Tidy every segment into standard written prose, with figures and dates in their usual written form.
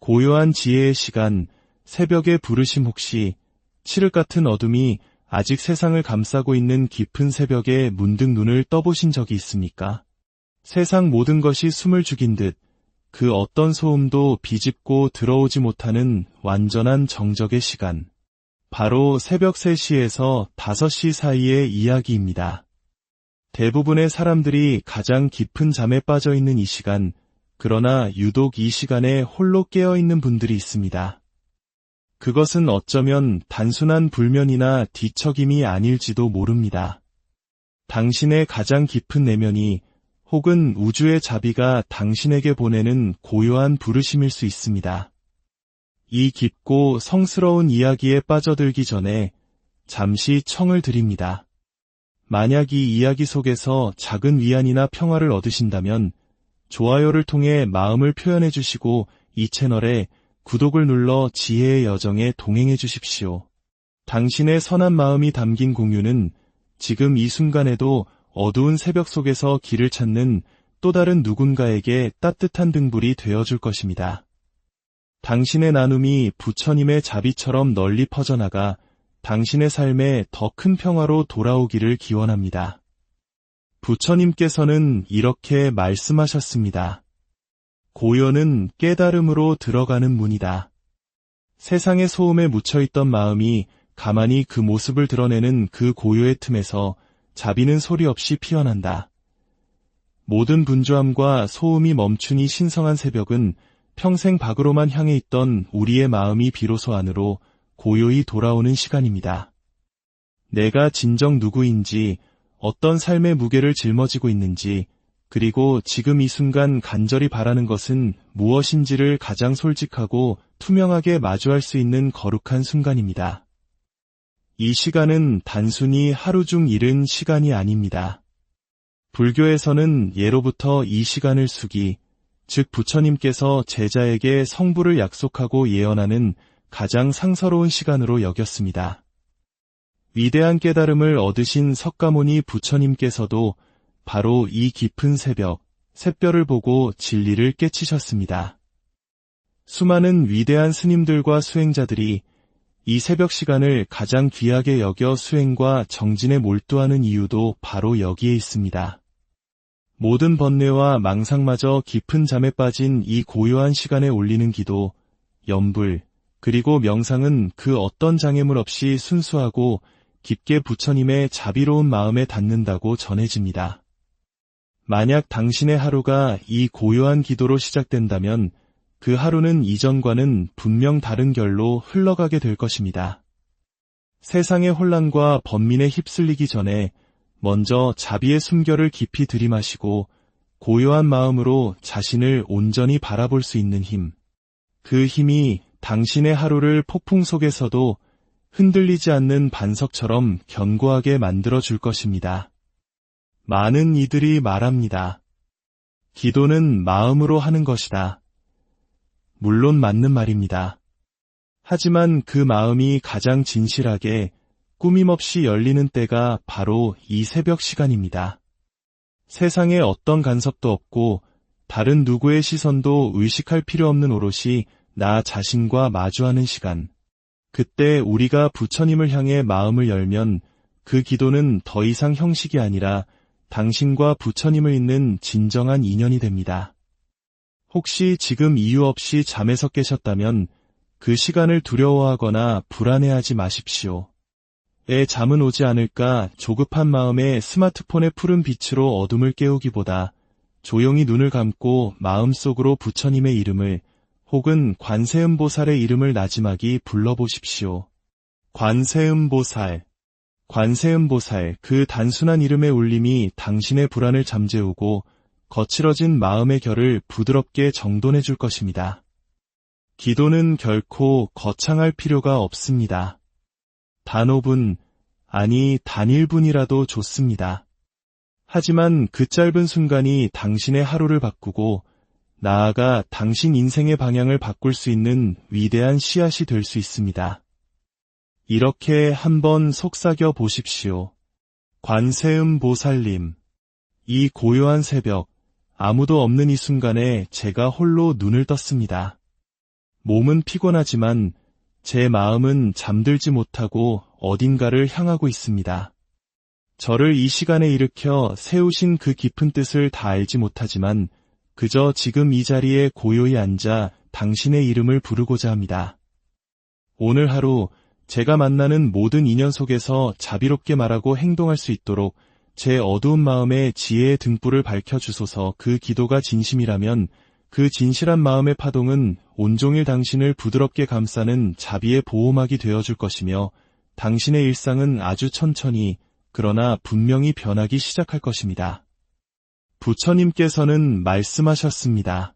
고요한 지혜의 시간, 새벽의 부르심 혹시 칠흑 같은 어둠이 아직 세상을 감싸고 있는 깊은 새벽에 문득 눈을 떠보신 적이 있습니까? 세상 모든 것이 숨을 죽인 듯 그 어떤 소음도 비집고 들어오지 못하는 완전한 정적의 시간. 바로 새벽 3시에서 5시 사이의 이야기입니다. 대부분의 사람들이 가장 깊은 잠에 빠져 있는 이 시간, 그러나 유독 이 시간에 홀로 깨어 있는 분들이 있습니다. 그것은 어쩌면 단순한 불면이나 뒤척임이 아닐지도 모릅니다. 당신의 가장 깊은 내면이 혹은 우주의 자비가 당신에게 보내는 고요한 부르심일 수 있습니다. 이 깊고 성스러운 이야기에 빠져들기 전에 잠시 청을 드립니다. 만약 이 이야기 속에서 작은 위안이나 평화를 얻으신다면 좋아요를 통해 마음을 표현해 주시고 이 채널에 구독을 눌러 지혜의 여정에 동행해 주십시오. 당신의 선한 마음이 담긴 공유는 지금 이 순간에도 어두운 새벽 속에서 길을 찾는 또 다른 누군가에게 따뜻한 등불이 되어줄 것입니다. 당신의 나눔이 부처님의 자비처럼 널리 퍼져나가 당신의 삶에 더 큰 평화로 돌아오기를 기원합니다. 부처님께서는 이렇게 말씀하셨습니다. 고요는 깨달음으로 들어가는 문이다. 세상의 소음에 묻혀있던 마음이 가만히 그 모습을 드러내는 그 고요의 틈에서 자비는 소리 없이 피어난다. 모든 분주함과 소음이 멈춘 이 신성한 새벽은 평생 밖으로만 향해 있던 우리의 마음이 비로소 안으로 고요히 돌아오는 시간입니다. 내가 진정 누구인지, 어떤 삶의 무게를 짊어지고 있는지, 그리고 지금 이 순간 간절히 바라는 것은 무엇인지를 가장 솔직하고 투명하게 마주할 수 있는 거룩한 순간입니다. 이 시간은 단순히 하루 중 이른 시간이 아닙니다. 불교에서는 예로부터 이 시간을 수기, 즉 부처님께서 제자에게 성부를 약속하고 예언하는 가장 상서로운 시간으로 여겼습니다. 위대한 깨달음을 얻으신 석가모니 부처님께서도 바로 이 깊은 새벽, 샛별을 보고 진리를 깨치셨습니다. 수많은 위대한 스님들과 수행자들이 이 새벽 시간을 가장 귀하게 여겨 수행과 정진에 몰두하는 이유도 바로 여기에 있습니다. 모든 번뇌와 망상마저 깊은 잠에 빠진 이 고요한 시간에 올리는 기도, 염불, 그리고 명상은 그 어떤 장애물 없이 순수하고 깊게 부처님의 자비로운 마음에 닿는다고 전해집니다. 만약 당신의 하루가 이 고요한 기도로 시작된다면 그 하루는 이전과는 분명 다른 결로 흘러가게 될 것입니다. 세상의 혼란과 번민에 휩쓸리기 전에 먼저 자비의 숨결을 깊이 들이마시고 고요한 마음으로 자신을 온전히 바라볼 수 있는 힘, 그 힘이 당신의 하루를 폭풍 속에서도 흔들리지 않는 반석처럼 견고하게 만들어줄 것입니다. 많은 이들이 말합니다. 기도는 마음으로 하는 것이다. 물론 맞는 말입니다. 하지만 그 마음이 가장 진실하게 꾸밈없이 열리는 때가 바로 이 새벽 시간입니다. 세상에 어떤 간섭도 없고 다른 누구의 시선도 의식할 필요 없는 오롯이 나 자신과 마주하는 시간. 그때 우리가 부처님을 향해 마음을 열면 그 기도는 더 이상 형식이 아니라 당신과 부처님을 잇는 진정한 인연이 됩니다. 혹시 지금 이유 없이 잠에서 깨셨다면 그 시간을 두려워하거나 불안해하지 마십시오. 잠은 오지 않을까 조급한 마음에 스마트폰의 푸른 빛으로 어둠을 깨우기보다 조용히 눈을 감고 마음속으로 부처님의 이름을 혹은 관세음보살의 이름을 나지막이 불러보십시오. 관세음보살, 관세음보살, 그 단순한 이름의 울림이 당신의 불안을 잠재우고 거칠어진 마음의 결을 부드럽게 정돈해 줄 것입니다. 기도는 결코 거창할 필요가 없습니다. 단 5분, 아니 단 1분이라도 좋습니다. 하지만 그 짧은 순간이 당신의 하루를 바꾸고 나아가 당신 인생의 방향을 바꿀 수 있는 위대한 씨앗이 될 수 있습니다. 이렇게 한번 속삭여 보십시오. 관세음보살님, 이 고요한 새벽, 아무도 없는 이 순간에 제가 홀로 눈을 떴습니다. 몸은 피곤하지만 제 마음은 잠들지 못하고 어딘가를 향하고 있습니다. 저를 이 시간에 일으켜 세우신 그 깊은 뜻을 다 알지 못하지만 그저 지금 이 자리에 고요히 앉아 당신의 이름을 부르고자 합니다. 오늘 하루 제가 만나는 모든 인연 속에서 자비롭게 말하고 행동할 수 있도록 제 어두운 마음에 지혜의 등불을 밝혀주소서. 그 기도가 진심이라면 그 진실한 마음의 파동은 온종일 당신을 부드럽게 감싸는 자비의 보호막이 되어줄 것이며 당신의 일상은 아주 천천히 그러나 분명히 변하기 시작할 것입니다. 부처님께서는 말씀하셨습니다.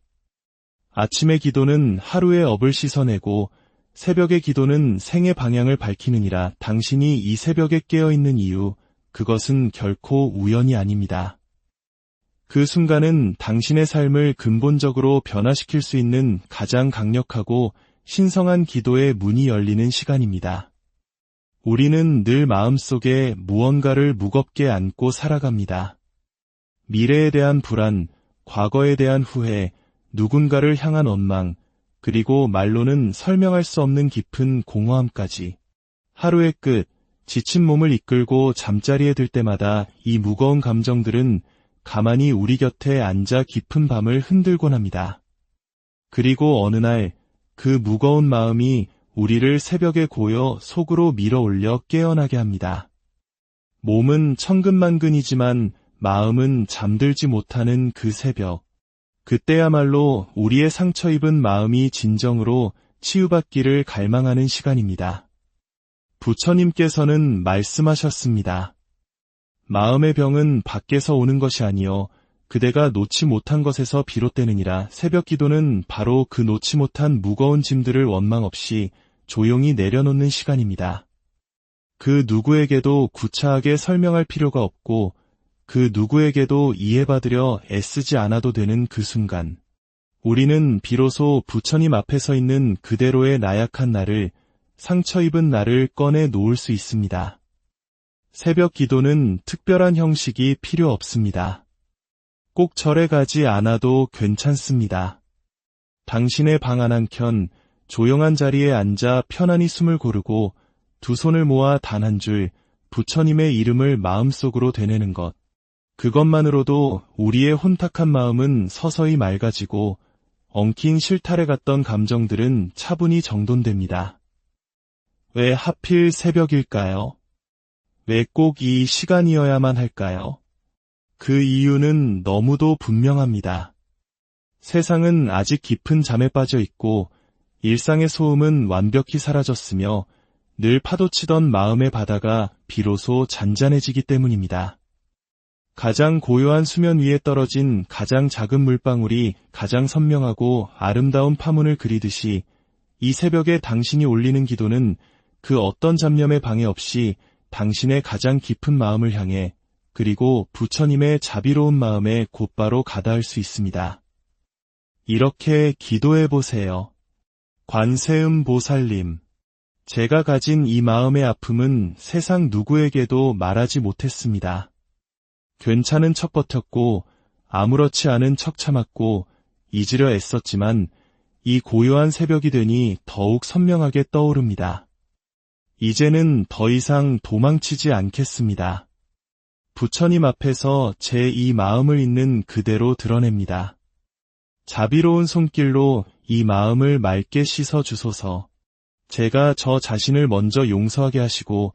아침의 기도는 하루의 업을 씻어내고 새벽의 기도는 생의 방향을 밝히느니라. 당신이 이 새벽에 깨어있는 이유, 그것은 결코 우연이 아닙니다. 그 순간은 당신의 삶을 근본적으로 변화시킬 수 있는 가장 강력하고 신성한 기도의 문이 열리는 시간입니다. 우리는 늘 마음속에 무언가를 무겁게 안고 살아갑니다. 미래에 대한 불안, 과거에 대한 후회, 누군가를 향한 원망, 그리고 말로는 설명할 수 없는 깊은 공허함까지. 하루의 끝, 지친 몸을 이끌고 잠자리에 들 때마다 이 무거운 감정들은 가만히 우리 곁에 앉아 깊은 밤을 흔들곤 합니다. 그리고 어느 날 그 무거운 마음이 우리를 새벽에 고여 속으로 밀어 올려 깨어나게 합니다. 몸은 천근만근이지만 마음은 잠들지 못하는 그 새벽. 그때야말로 우리의 상처 입은 마음이 진정으로 치유받기를 갈망하는 시간입니다. 부처님께서는 말씀하셨습니다. 마음의 병은 밖에서 오는 것이 아니요 그대가 놓지 못한 것에서 비롯되느니라. 새벽 기도는 바로 그 놓지 못한 무거운 짐들을 원망 없이 조용히 내려놓는 시간입니다. 그 누구에게도 구차하게 설명할 필요가 없고 그 누구에게도 이해받으려 애쓰지 않아도 되는 그 순간, 우리는 비로소 부처님 앞에 서 있는 그대로의 나약한 나를, 상처 입은 나를 꺼내 놓을 수 있습니다. 새벽 기도는 특별한 형식이 필요 없습니다. 꼭 절에 가지 않아도 괜찮습니다. 당신의 방 안 한켠 조용한 자리에 앉아 편안히 숨을 고르고 두 손을 모아 단 한 줄 부처님의 이름을 마음속으로 되뇌는 것. 그것만으로도 우리의 혼탁한 마음은 서서히 맑아지고 엉킨 실타래 같던 감정들은 차분히 정돈됩니다. 왜 하필 새벽일까요? 왜 꼭 이 시간이어야만 할까요? 그 이유는 너무도 분명합니다. 세상은 아직 깊은 잠에 빠져 있고 일상의 소음은 완벽히 사라졌으며 늘 파도치던 마음의 바다가 비로소 잔잔해지기 때문입니다. 가장 고요한 수면 위에 떨어진 가장 작은 물방울이 가장 선명하고 아름다운 파문을 그리듯이 이 새벽에 당신이 올리는 기도는 그 어떤 잡념의 방해 없이 당신의 가장 깊은 마음을 향해 그리고 부처님의 자비로운 마음에 곧바로 가닿을 수 있습니다. 이렇게 기도해 보세요. 관세음 보살님, 제가 가진 이 마음의 아픔은 세상 누구에게도 말하지 못했습니다. 괜찮은 척 버텼고 아무렇지 않은 척 참았고 잊으려 애썼지만 이 고요한 새벽이 되니 더욱 선명하게 떠오릅니다. 이제는 더 이상 도망치지 않겠습니다. 부처님 앞에서 제 이 마음을 있는 그대로 드러냅니다. 자비로운 손길로 이 마음을 맑게 씻어 주소서. 제가 저 자신을 먼저 용서하게 하시고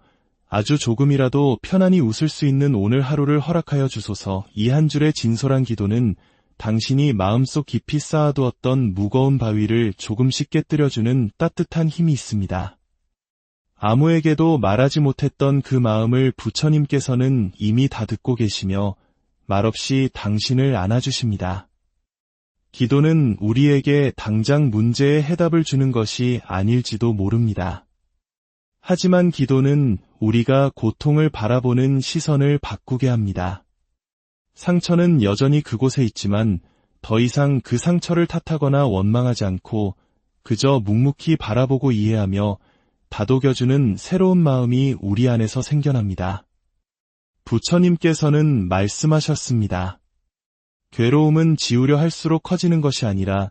아주 조금이라도 편안히 웃을 수 있는 오늘 하루를 허락하여 주소서. 이 한 줄의 진솔한 기도는 당신이 마음속 깊이 쌓아두었던 무거운 바위를 조금씩 깨뜨려주는 따뜻한 힘이 있습니다. 아무에게도 말하지 못했던 그 마음을 부처님께서는 이미 다 듣고 계시며 말없이 당신을 안아주십니다. 기도는 우리에게 당장 문제의 해답을 주는 것이 아닐지도 모릅니다. 하지만 기도는 우리가 고통을 바라보는 시선을 바꾸게 합니다. 상처는 여전히 그곳에 있지만 더 이상 그 상처를 탓하거나 원망하지 않고 그저 묵묵히 바라보고 이해하며 다독여주는 새로운 마음이 우리 안에서 생겨납니다. 부처님께서는 말씀하셨습니다. 괴로움은 지우려 할수록 커지는 것이 아니라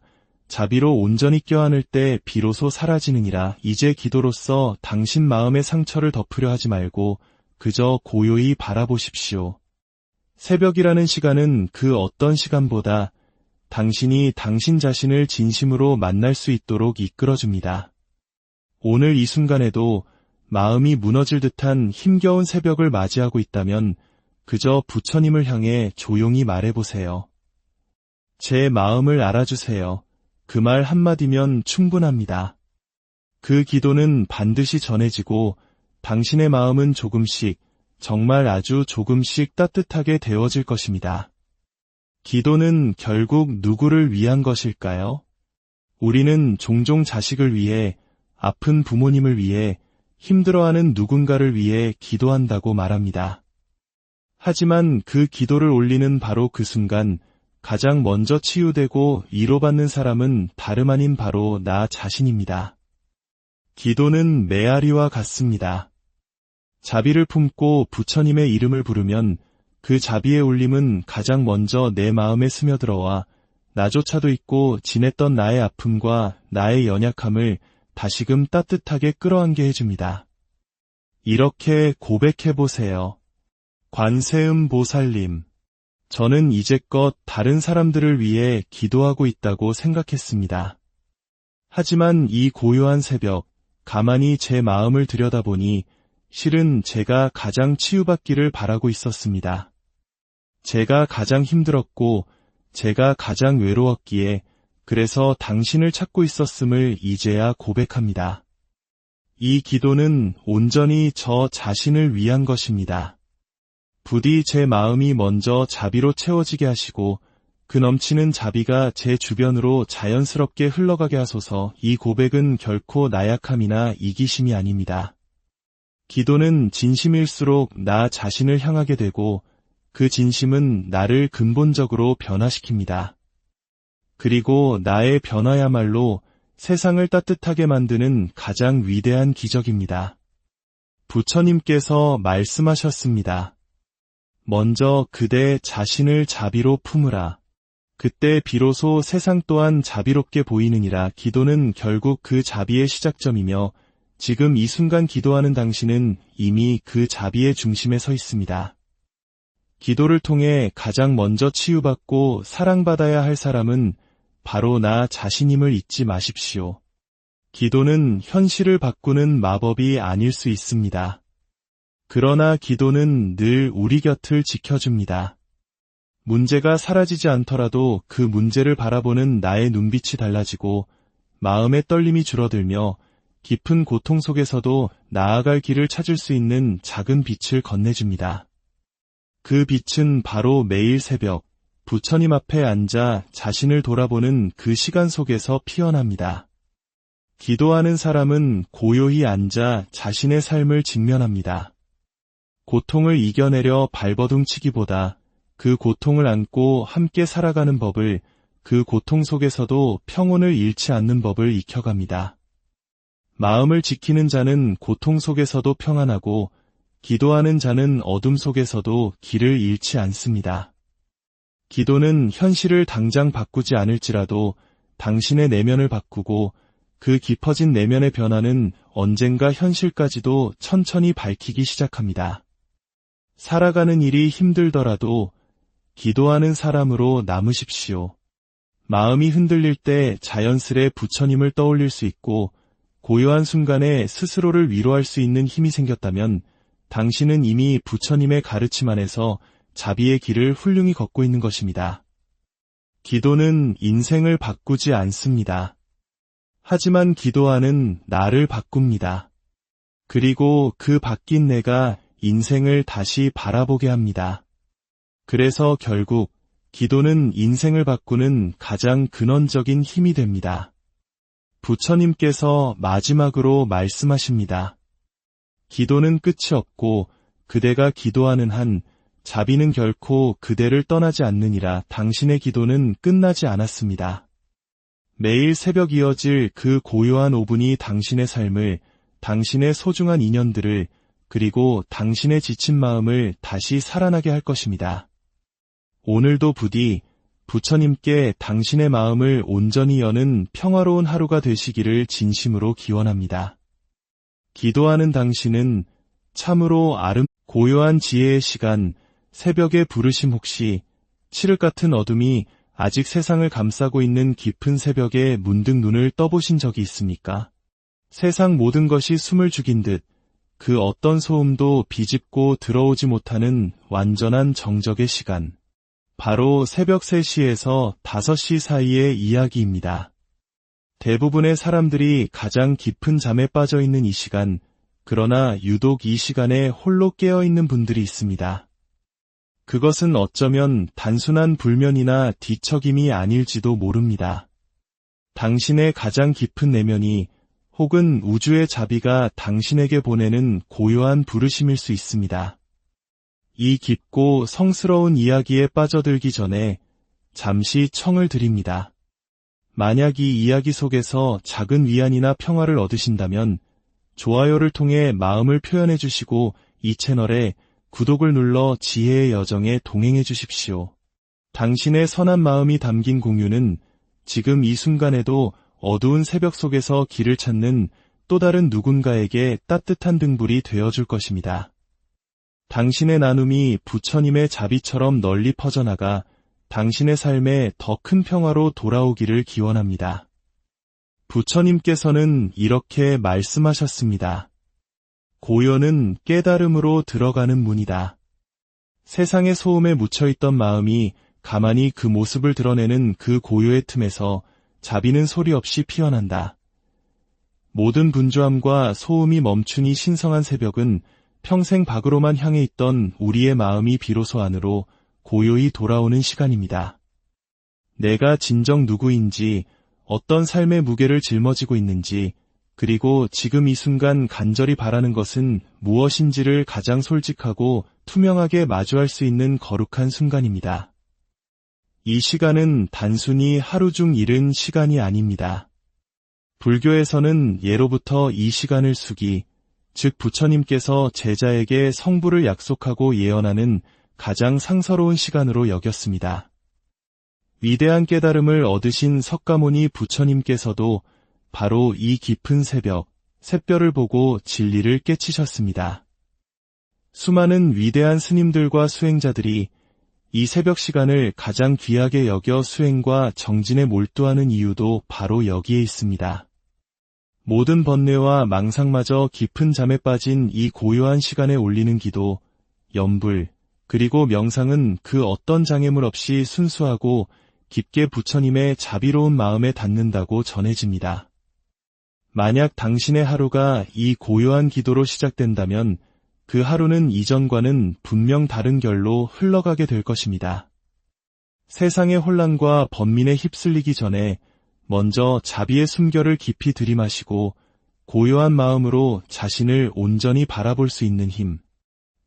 자비로 온전히 껴안을 때 비로소 사라지느니라. 이제 기도로서 당신 마음의 상처를 덮으려 하지 말고 그저 고요히 바라보십시오. 새벽이라는 시간은 그 어떤 시간보다 당신이 당신 자신을 진심으로 만날 수 있도록 이끌어줍니다. 오늘 이 순간에도 마음이 무너질 듯한 힘겨운 새벽을 맞이하고 있다면 그저 부처님을 향해 조용히 말해보세요. 제 마음을 알아주세요. 그 말 한마디면 충분합니다. 그 기도는 반드시 전해지고 당신의 마음은 조금씩, 정말 아주 조금씩 따뜻하게 데워질 것입니다. 기도는 결국 누구를 위한 것일까요? 우리는 종종 자식을 위해, 아픈 부모님을 위해, 힘들어하는 누군가를 위해 기도한다고 말합니다. 하지만 그 기도를 올리는 바로 그 순간 가장 먼저 치유되고 위로받는 사람은 다름 아닌 바로 나 자신입니다. 기도는 메아리와 같습니다. 자비를 품고 부처님의 이름을 부르면 그 자비의 울림은 가장 먼저 내 마음에 스며들어와 나조차도 잊고 지냈던 나의 아픔과 나의 연약함을 다시금 따뜻하게 끌어안게 해줍니다. 이렇게 고백해보세요. 관세음 보살님, 저는 이제껏 다른 사람들을 위해 기도하고 있다고 생각했습니다. 하지만 이 고요한 새벽, 가만히 제 마음을 들여다보니 실은 제가 가장 치유받기를 바라고 있었습니다. 제가 가장 힘들었고, 제가 가장 외로웠기에 그래서 당신을 찾고 있었음을 이제야 고백합니다. 이 기도는 온전히 저 자신을 위한 것입니다. 부디 제 마음이 먼저 자비로 채워지게 하시고 그 넘치는 자비가 제 주변으로 자연스럽게 흘러가게 하소서. 이 고백은 결코 나약함이나 이기심이 아닙니다. 기도는 진심일수록 나 자신을 향하게 되고 그 진심은 나를 근본적으로 변화시킵니다. 그리고 나의 변화야말로 세상을 따뜻하게 만드는 가장 위대한 기적입니다. 부처님께서 말씀하셨습니다. 먼저 그대 자신을 자비로 품으라. 그때 비로소 세상 또한 자비롭게 보이느니라. 기도는 결국 그 자비의 시작점이며 지금 이 순간 기도하는 당신은 이미 그 자비의 중심에 서 있습니다. 기도를 통해 가장 먼저 치유받고 사랑받아야 할 사람은 바로 나 자신임을 잊지 마십시오. 기도는 현실을 바꾸는 마법이 아닐 수 있습니다. 그러나 기도는 늘 우리 곁을 지켜줍니다. 문제가 사라지지 않더라도 그 문제를 바라보는 나의 눈빛이 달라지고 마음의 떨림이 줄어들며 깊은 고통 속에서도 나아갈 길을 찾을 수 있는 작은 빛을 건네줍니다. 그 빛은 바로 매일 새벽 부처님 앞에 앉아 자신을 돌아보는 그 시간 속에서 피어납니다. 기도하는 사람은 고요히 앉아 자신의 삶을 직면합니다. 고통을 이겨내려 발버둥치기보다 그 고통을 안고 함께 살아가는 법을, 그 고통 속에서도 평온을 잃지 않는 법을 익혀갑니다. 마음을 지키는 자는 고통 속에서도 평안하고 기도하는 자는 어둠 속에서도 길을 잃지 않습니다. 기도는 현실을 당장 바꾸지 않을지라도 당신의 내면을 바꾸고 그 깊어진 내면의 변화는 언젠가 현실까지도 천천히 밝히기 시작합니다. 살아가는 일이 힘들더라도 기도하는 사람으로 남으십시오. 마음이 흔들릴 때 자연스레 부처님을 떠올릴 수 있고 고요한 순간에 스스로를 위로할 수 있는 힘이 생겼다면 당신은 이미 부처님의 가르침 안에서 자비의 길을 훌륭히 걷고 있는 것입니다. 기도는 인생을 바꾸지 않습니다. 하지만 기도하는 나를 바꿉니다. 그리고 그 바뀐 내가 인생을 다시 바라보게 합니다. 그래서 결국 기도는 인생을 바꾸는 가장 근원적인 힘이 됩니다. 부처님께서 마지막으로 말씀하십니다. 기도는 끝이 없고 그대가 기도하는 한 자비는 결코 그대를 떠나지 않느니라. 당신의 기도는 끝나지 않았습니다. 매일 새벽 이어질 그 고요한 5분이 당신의 삶을, 당신의 소중한 인연들을, 그리고 당신의 지친 마음을 다시 살아나게 할 것입니다. 오늘도 부디 부처님께 당신의 마음을 온전히 여는 평화로운 하루가 되시기를 진심으로 기원합니다. 기도하는 당신은 참으로 고요한 지혜의 시간, 새벽의 부르심. 혹시 칠흑 같은 어둠이 아직 세상을 감싸고 있는 깊은 새벽에 문득 눈을 떠보신 적이 있습니까? 세상 모든 것이 숨을 죽인 듯 그 어떤 소음도 비집고 들어오지 못하는 완전한 정적의 시간. 바로 새벽 3시에서 5시 사이의 이야기입니다. 대부분의 사람들이 가장 깊은 잠에 빠져 있는 이 시간, 그러나 유독 이 시간에 홀로 깨어 있는 분들이 있습니다. 그것은 어쩌면 단순한 불면이나 뒤척임이 아닐지도 모릅니다. 당신의 가장 깊은 내면이 혹은 우주의 자비가 당신에게 보내는 고요한 부르심일 수 있습니다. 이 깊고 성스러운 이야기에 빠져들기 전에 잠시 청을 드립니다. 만약 이 이야기 속에서 작은 위안이나 평화를 얻으신다면 좋아요를 통해 마음을 표현해 주시고 이 채널에 구독을 눌러 지혜의 여정에 동행해 주십시오. 당신의 선한 마음이 담긴 공유는 지금 이 순간에도 어두운 새벽 속에서 길을 찾는 또 다른 누군가에게 따뜻한 등불이 되어줄 것입니다. 당신의 나눔이 부처님의 자비처럼 널리 퍼져나가 당신의 삶에 더 큰 평화로 돌아오기를 기원합니다. 부처님께서는 이렇게 말씀하셨습니다. 고요는 깨달음으로 들어가는 문이다. 세상의 소음에 묻혀있던 마음이 가만히 그 모습을 드러내는 그 고요의 틈에서 자비는 소리 없이 피어난다. 모든 분주함과 소음이 멈춘 이 신성한 새벽은 평생 밖으로만 향해 있던 우리의 마음이 비로소 안으로 고요히 돌아오는 시간입니다. 내가 진정 누구인지, 어떤 삶의 무게를 짊어지고 있는지, 그리고 지금 이 순간 간절히 바라는 것은 무엇인지를 가장 솔직하고 투명하게 마주할 수 있는 거룩한 순간입니다. 이 시간은 단순히 하루 중 이른 시간이 아닙니다. 불교에서는 예로부터 이 시간을 수기, 즉 부처님께서 제자에게 성부를 약속하고 예언하는 가장 상서로운 시간으로 여겼습니다. 위대한 깨달음을 얻으신 석가모니 부처님께서도 바로 이 깊은 샛별을 보고 진리를 깨치셨습니다. 수많은 위대한 스님들과 수행자들이 이 새벽 시간을 가장 귀하게 여겨 수행과 정진에 몰두하는 이유도 바로 여기에 있습니다. 모든 번뇌와 망상마저 깊은 잠에 빠진 이 고요한 시간에 올리는 기도, 염불, 그리고 명상은 그 어떤 장애물 없이 순수하고 깊게 부처님의 자비로운 마음에 닿는다고 전해집니다. 만약 당신의 하루가 이 고요한 기도로 시작된다면 그 하루는 이전과는 분명 다른 결로 흘러가게 될 것입니다. 세상의 혼란과 번민에 휩쓸리기 전에 먼저 자비의 숨결을 깊이 들이마시고 고요한 마음으로 자신을 온전히 바라볼 수 있는 힘.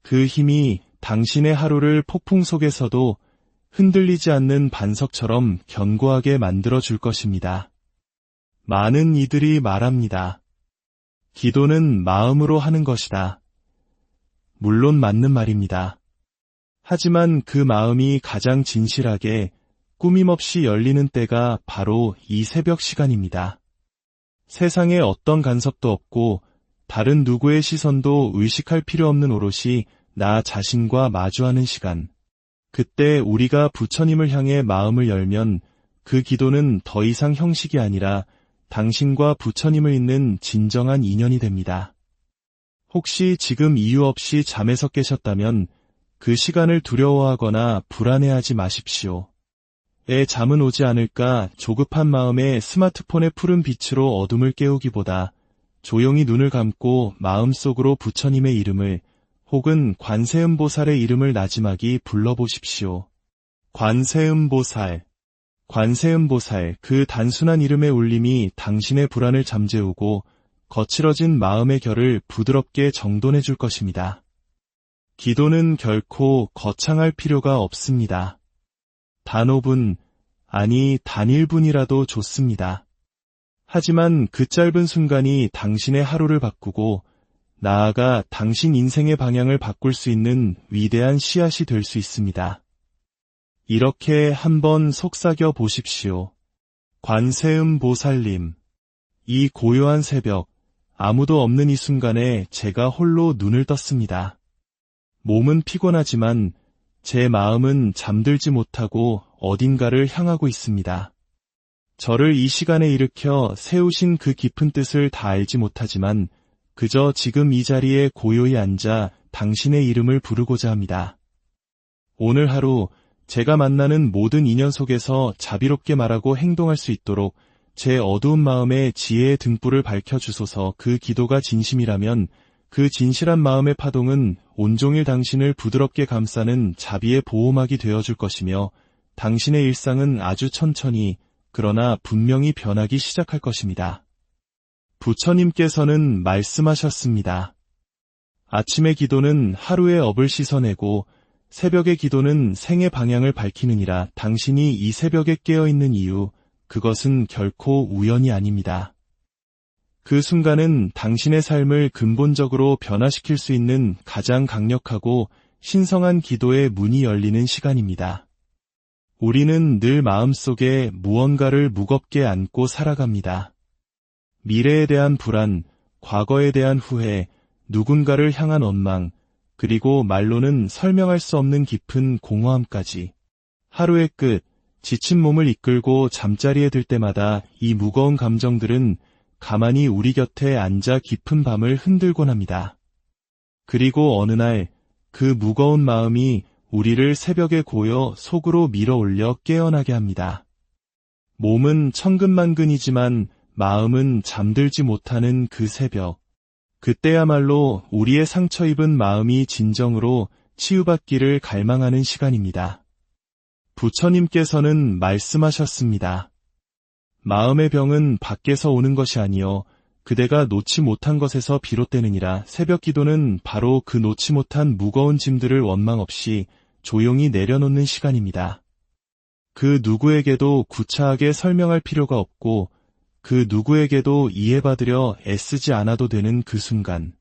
그 힘이 당신의 하루를 폭풍 속에서도 흔들리지 않는 반석처럼 견고하게 만들어줄 것입니다. 많은 이들이 말합니다. 기도는 마음으로 하는 것이다. 물론 맞는 말입니다. 하지만 그 마음이 가장 진실하게 꾸밈없이 열리는 때가 바로 이 새벽 시간입니다. 세상에 어떤 간섭도 없고 다른 누구의 시선도 의식할 필요 없는 오롯이 나 자신과 마주하는 시간. 그때 우리가 부처님을 향해 마음을 열면 그 기도는 더 이상 형식이 아니라 당신과 부처님을 잇는 진정한 인연이 됩니다. 혹시 지금 이유 없이 잠에서 깨셨다면 그 시간을 두려워하거나 불안해하지 마십시오. 잠은 오지 않을까 조급한 마음에 스마트폰의 푸른 빛으로 어둠을 깨우기보다 조용히 눈을 감고 마음속으로 부처님의 이름을 혹은 관세음보살의 이름을 나지막이 불러보십시오. 관세음보살, 그 단순한 이름의 울림이 당신의 불안을 잠재우고 거칠어진 마음의 결을 부드럽게 정돈해 줄 것입니다. 기도는 결코 거창할 필요가 없습니다. 단 5분, 아니 단 1분이라도 좋습니다. 하지만 그 짧은 순간이 당신의 하루를 바꾸고 나아가 당신 인생의 방향을 바꿀 수 있는 위대한 씨앗이 될 수 있습니다. 이렇게 한번 속삭여 보십시오. 관세음 보살님. 이 고요한 새벽, 아무도 없는 이 순간에 제가 홀로 눈을 떴습니다. 몸은 피곤하지만 제 마음은 잠들지 못하고 어딘가를 향하고 있습니다. 저를 이 시간에 일으켜 세우신 그 깊은 뜻을 다 알지 못하지만 그저 지금 이 자리에 고요히 앉아 당신의 이름을 부르고자 합니다. 오늘 하루 제가 만나는 모든 인연 속에서 자비롭게 말하고 행동할 수 있도록 제 어두운 마음에 지혜의 등불을 밝혀주소서. 그 기도가 진심이라면 그 진실한 마음의 파동은 온종일 당신을 부드럽게 감싸는 자비의 보호막이 되어줄 것이며 당신의 일상은 아주 천천히 그러나 분명히 변하기 시작할 것입니다. 부처님께서는 말씀하셨습니다. 아침의 기도는 하루의 업을 씻어내고 새벽의 기도는 생의 방향을 밝히느니라. 당신이 이 새벽에 깨어있는 이유, 그것은 결코 우연이 아닙니다. 그 순간은 당신의 삶을 근본적으로 변화시킬 수 있는 가장 강력하고 신성한 기도의 문이 열리는 시간입니다. 우리는 늘 마음속에 무언가를 무겁게 안고 살아갑니다. 미래에 대한 불안, 과거에 대한 후회, 누군가를 향한 원망, 그리고 말로는 설명할 수 없는 깊은 공허함까지. 하루의 끝, 지친 몸을 이끌고 잠자리에 들 때마다 이 무거운 감정들은 가만히 우리 곁에 앉아 깊은 밤을 흔들곤 합니다. 그리고 어느 날 그 무거운 마음이 우리를 새벽에 고여 속으로 밀어 올려 깨어나게 합니다. 몸은 천근만근이지만 마음은 잠들지 못하는 그 새벽. 그때야말로 우리의 상처 입은 마음이 진정으로 치유받기를 갈망하는 시간입니다. 부처님께서는 말씀하셨습니다. 마음의 병은 밖에서 오는 것이 아니요 그대가 놓지 못한 것에서 비롯되느니라. 새벽 기도는 바로 그 놓지 못한 무거운 짐들을 원망 없이 조용히 내려놓는 시간입니다. 그 누구에게도 구차하게 설명할 필요가 없고 그 누구에게도 이해받으려 애쓰지 않아도 되는 그 순간,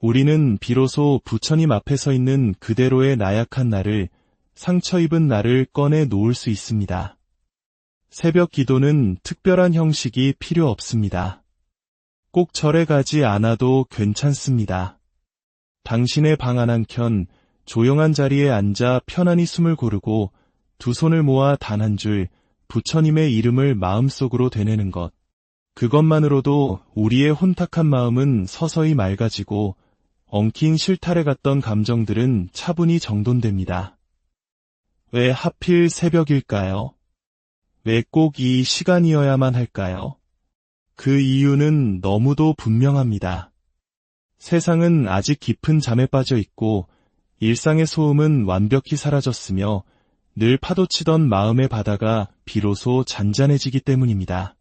우리는 비로소 부처님 앞에 서 있는 그대로의 나약한 나를, 상처 입은 나를 꺼내 놓을 수 있습니다. 새벽 기도는 특별한 형식이 필요 없습니다. 꼭 절에 가지 않아도 괜찮습니다. 당신의 방 안 한켠 조용한 자리에 앉아 편안히 숨을 고르고 두 손을 모아 단 한 줄 부처님의 이름을 마음속으로 되뇌는 것. 그것만으로도 우리의 혼탁한 마음은 서서히 맑아지고 엉킨 실타래 같던 감정들은 차분히 정돈됩니다. 왜 하필 새벽일까요? 왜 꼭 이 시간이어야만 할까요? 그 이유는 너무도 분명합니다. 세상은 아직 깊은 잠에 빠져 있고 일상의 소음은 완벽히 사라졌으며 늘 파도치던 마음의 바다가 비로소 잔잔해지기 때문입니다.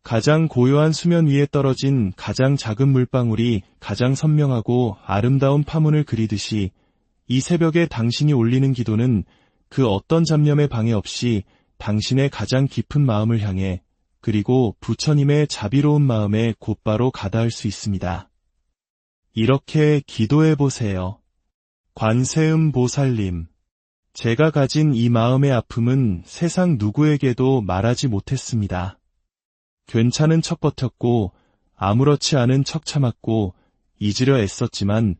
가장 고요한 수면 위에 떨어진 가장 작은 물방울이 가장 선명하고 아름다운 파문을 그리듯이 이 새벽에 당신이 올리는 기도는 그 어떤 잡념에 방해 없이 당신의 가장 깊은 마음을 향해 그리고 부처님의 자비로운 마음에 곧바로 가닿을 수 있습니다. 이렇게 기도해 보세요. 관세음 보살님, 제가 가진 이 마음의 아픔은 세상 누구에게도 말하지 못했습니다. 괜찮은 척 버텼고 아무렇지 않은 척 참았고 잊으려 애썼지만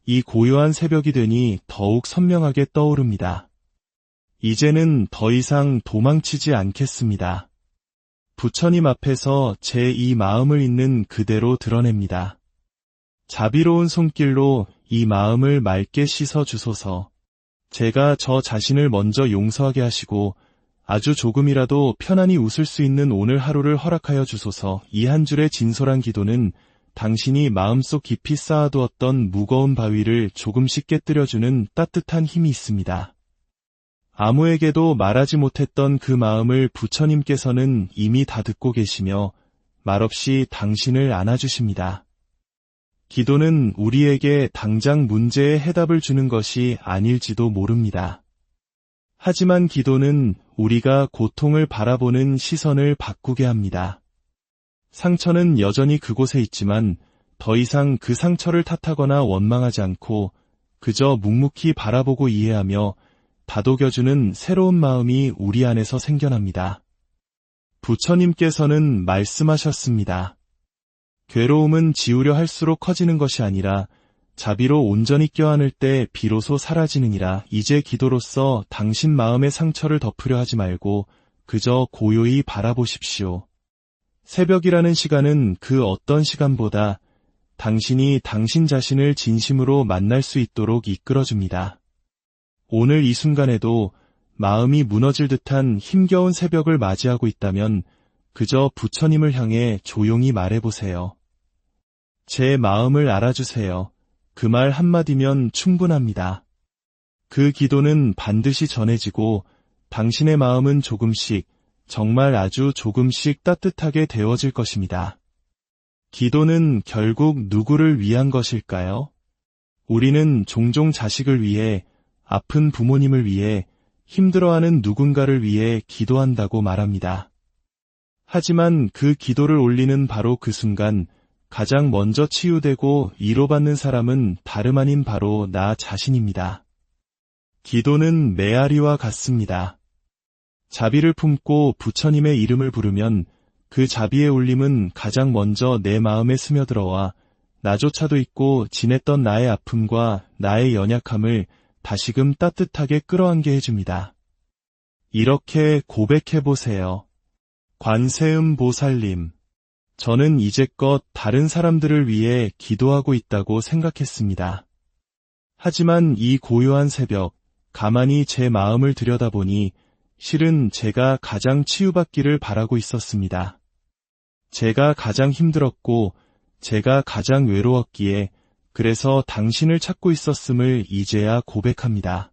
이 고요한 새벽이 되니 더욱 선명하게 떠오릅니다. 이제는 더 이상 도망치지 않겠습니다. 부처님 앞에서 제 이 마음을 있는 그대로 드러냅니다. 자비로운 손길로 이 마음을 맑게 씻어 주소서. 제가 저 자신을 먼저 용서하게 하시고 아주 조금이라도 편안히 웃을 수 있는 오늘 하루를 허락하여 주소서. 이 한 줄의 진솔한 기도는 당신이 마음속 깊이 쌓아두었던 무거운 바위를 조금씩 깨뜨려주는 따뜻한 힘이 있습니다. 아무에게도 말하지 못했던 그 마음을 부처님께서는 이미 다 듣고 계시며 말없이 당신을 안아주십니다. 기도는 우리에게 당장 문제의 해답을 주는 것이 아닐지도 모릅니다. 하지만 기도는 우리가 고통을 바라보는 시선을 바꾸게 합니다. 상처는 여전히 그곳에 있지만 더 이상 그 상처를 탓하거나 원망하지 않고 그저 묵묵히 바라보고 이해하며 다독여주는 새로운 마음이 우리 안에서 생겨납니다. 부처님께서는 말씀하셨습니다. 괴로움은 지우려 할수록 커지는 것이 아니라 자비로 온전히 껴안을 때 비로소 사라지느니라. 이제 기도로서 당신 마음의 상처를 덮으려 하지 말고 그저 고요히 바라보십시오. 새벽이라는 시간은 그 어떤 시간보다 당신이 당신 자신을 진심으로 만날 수 있도록 이끌어줍니다. 오늘 이 순간에도 마음이 무너질 듯한 힘겨운 새벽을 맞이하고 있다면 그저 부처님을 향해 조용히 말해보세요. 제 마음을 알아주세요. 그 말 한마디면 충분합니다. 그 기도는 반드시 전해지고 당신의 마음은 조금씩, 정말 아주 조금씩 따뜻하게 데워질 것입니다. 기도는 결국 누구를 위한 것일까요? 우리는 종종 자식을 위해, 아픈 부모님을 위해, 힘들어하는 누군가를 위해 기도한다고 말합니다. 하지만 그 기도를 올리는 바로 그 순간 가장 먼저 치유되고 위로받는 사람은 다름 아닌 바로 나 자신입니다. 기도는 메아리와 같습니다. 자비를 품고 부처님의 이름을 부르면 그 자비의 울림은 가장 먼저 내 마음에 스며들어와 나조차도 잊고 지냈던 나의 아픔과 나의 연약함을 다시금 따뜻하게 끌어안게 해줍니다. 이렇게 고백해보세요. 관세음 보살님, 저는 이제껏 다른 사람들을 위해 기도하고 있다고 생각했습니다. 하지만 이 고요한 새벽, 가만히 제 마음을 들여다보니 실은 제가 가장 치유받기를 바라고 있었습니다. 제가 가장 힘들었고 제가 가장 외로웠기에 그래서 당신을 찾고 있었음을 이제야 고백합니다.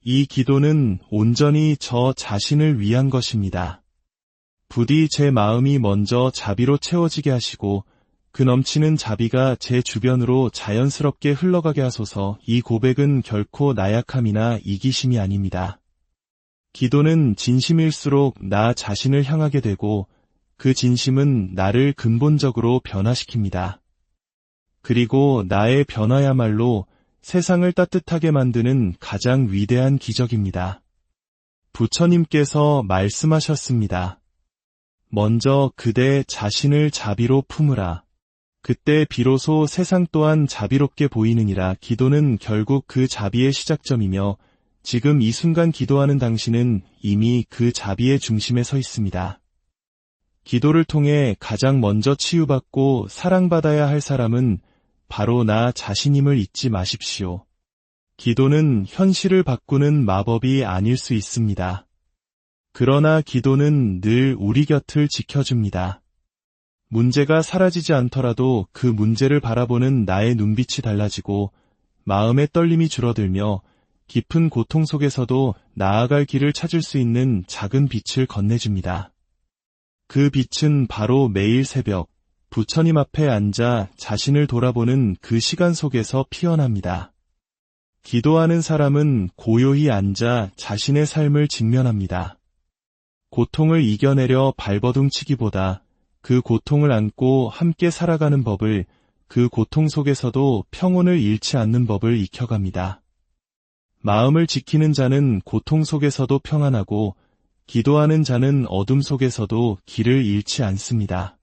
이 기도는 온전히 저 자신을 위한 것입니다. 부디 제 마음이 먼저 자비로 채워지게 하시고 그 넘치는 자비가 제 주변으로 자연스럽게 흘러가게 하소서. 이 고백은 결코 나약함이나 이기심이 아닙니다. 기도는 진심일수록 나 자신을 향하게 되고 그 진심은 나를 근본적으로 변화시킵니다. 그리고 나의 변화야말로 세상을 따뜻하게 만드는 가장 위대한 기적입니다. 부처님께서 말씀하셨습니다. 먼저 그대 자신을 자비로 품으라. 그때 비로소 세상 또한 자비롭게 보이느니라. 기도는 결국 그 자비의 시작점이며 지금 이 순간 기도하는 당신은 이미 그 자비의 중심에 서 있습니다. 기도를 통해 가장 먼저 치유받고 사랑받아야 할 사람은 바로 나 자신임을 잊지 마십시오. 기도는 현실을 바꾸는 마법이 아닐 수 있습니다. 그러나 기도는 늘 우리 곁을 지켜줍니다. 문제가 사라지지 않더라도 그 문제를 바라보는 나의 눈빛이 달라지고 마음의 떨림이 줄어들며 깊은 고통 속에서도 나아갈 길을 찾을 수 있는 작은 빛을 건네줍니다. 그 빛은 바로 매일 새벽 부처님 앞에 앉아 자신을 돌아보는 그 시간 속에서 피어납니다. 기도하는 사람은 고요히 앉아 자신의 삶을 직면합니다. 고통을 이겨내려 발버둥치기보다 그 고통을 안고 함께 살아가는 법을, 그 고통 속에서도 평온을 잃지 않는 법을 익혀갑니다. 마음을 지키는 자는 고통 속에서도 평안하고 기도하는 자는 어둠 속에서도 길을 잃지 않습니다.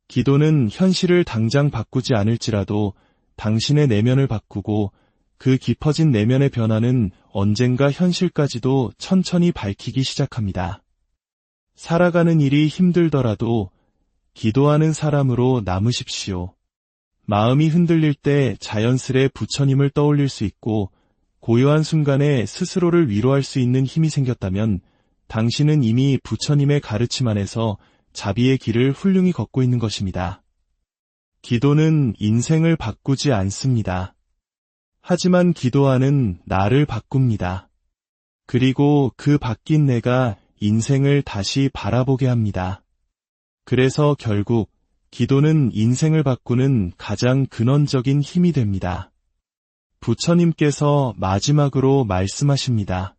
기도는 현실을 당장 바꾸지 않을지라도 당신의 내면을 바꾸고 그 깊어진 내면의 변화는 언젠가 현실까지도 천천히 밝히기 시작합니다. 살아가는 일이 힘들더라도 기도하는 사람으로 남으십시오. 마음이 흔들릴 때 자연스레 부처님을 떠올릴 수 있고 고요한 순간에 스스로를 위로할 수 있는 힘이 생겼다면 당신은 이미 부처님의 가르침 안에서 자비의 길을 훌륭히 걷고 있는 것입니다. 기도는 인생을 바꾸지 않습니다. 하지만 기도하는 나를 바꿉니다. 그리고 그 바뀐 내가 인생을 다시 바라보게 합니다. 그래서 결국 기도는 인생을 바꾸는 가장 근원적인 힘이 됩니다. 부처님께서 마지막으로 말씀하십니다.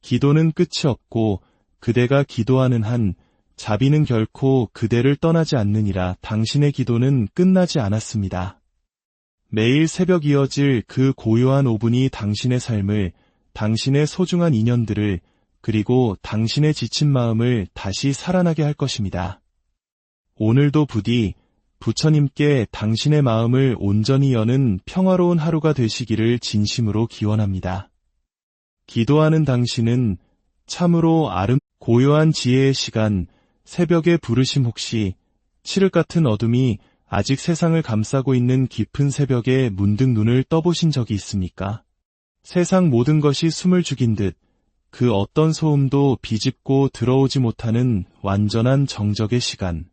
기도는 끝이 없고 그대가 기도하는 한 자비는 결코 그대를 떠나지 않느니라. 당신의 기도는 끝나지 않았습니다. 매일 새벽 이어질 그 고요한 5분이 당신의 삶을 당신의 소중한 인연들을 그리고 당신의 지친 마음을 다시 살아나게 할 것입니다. 오늘도 부디 부처님께 당신의 마음을 온전히 여는 평화로운 하루가 되시기를 진심으로 기원합니다. 기도하는 당신은 참으로 고요한 지혜의 시간, 새벽의 부르심 혹시 칠흑 같은 어둠이 아직 세상을 감싸고 있는 깊은 새벽에 문득 눈을 떠보신 적이 있습니까? 세상 모든 것이 숨을 죽인 듯 그 어떤 소음도 비집고 들어오지 못하는 완전한 정적의 시간.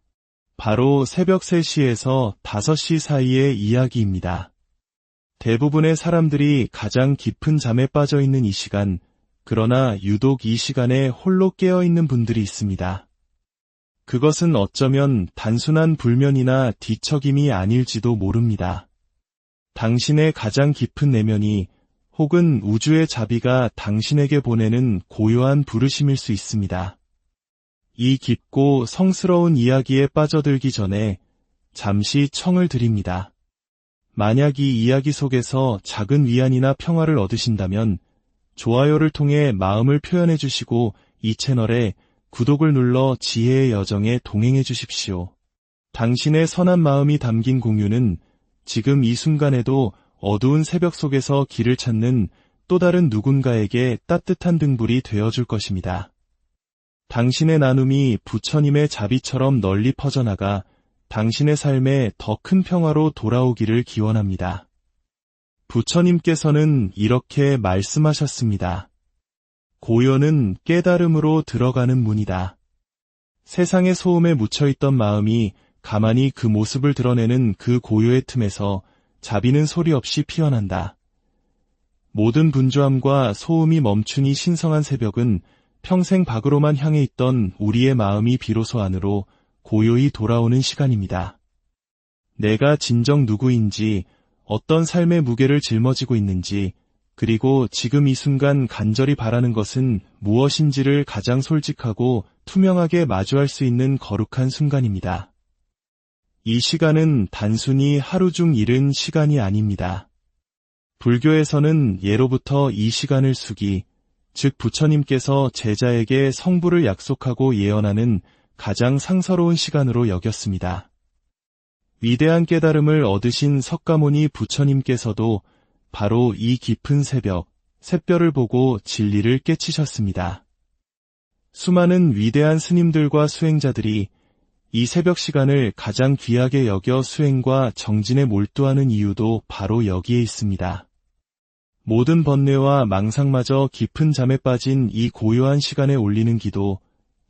바로 새벽 3시에서 5시 사이의 이야기입니다. 대부분의 사람들이 가장 깊은 잠에 빠져 있는 이 시간, 그러나 유독 이 시간에 홀로 깨어 있는 분들이 있습니다. 그것은 어쩌면 단순한 불면이나 뒤척임이 아닐지도 모릅니다. 당신의 가장 깊은 내면이 혹은 우주의 자비가 당신에게 보내는 고요한 부르심일 수 있습니다. 이 깊고 성스러운 이야기에 빠져들기 전에 잠시 청을 드립니다. 만약 이 이야기 속에서 작은 위안이나 평화를 얻으신다면 좋아요를 통해 마음을 표현해 주시고 이 채널에 구독을 눌러 지혜의 여정에 동행해 주십시오. 당신의 선한 마음이 담긴 공유는 지금 이 순간에도 어두운 새벽 속에서 길을 찾는 또 다른 누군가에게 따뜻한 등불이 되어줄 것입니다. 당신의 나눔이 부처님의 자비처럼 널리 퍼져나가 당신의 삶에 더 큰 평화로 돌아오기를 기원합니다. 부처님께서는 이렇게 말씀하셨습니다. 고요는 깨달음으로 들어가는 문이다. 세상의 소음에 묻혀있던 마음이 가만히 그 모습을 드러내는 그 고요의 틈에서 자비는 소리 없이 피어난다. 모든 분주함과 소음이 멈춘 이 신성한 새벽은 평생 밖으로만 향해 있던 우리의 마음이 비로소 안으로 고요히 돌아오는 시간입니다. 내가 진정 누구인지, 어떤 삶의 무게를 짊어지고 있는지, 그리고 지금 이 순간 간절히 바라는 것은 무엇인지를 가장 솔직하고 투명하게 마주할 수 있는 거룩한 순간입니다. 이 시간은 단순히 하루 중 이른 시간이 아닙니다. 불교에서는 예로부터 이 시간을 수기, 즉 부처님께서 제자에게 성부를 약속하고 예언하는 가장 상서로운 시간으로 여겼습니다. 위대한 깨달음을 얻으신 석가모니 부처님께서도 바로 이 깊은 새벽, 샛별을 보고 진리를 깨치셨습니다. 수많은 위대한 스님들과 수행자들이 이 새벽 시간을 가장 귀하게 여겨 수행과 정진에 몰두하는 이유도 바로 여기에 있습니다. 모든 번뇌와 망상마저 깊은 잠에 빠진 이 고요한 시간에 올리는 기도,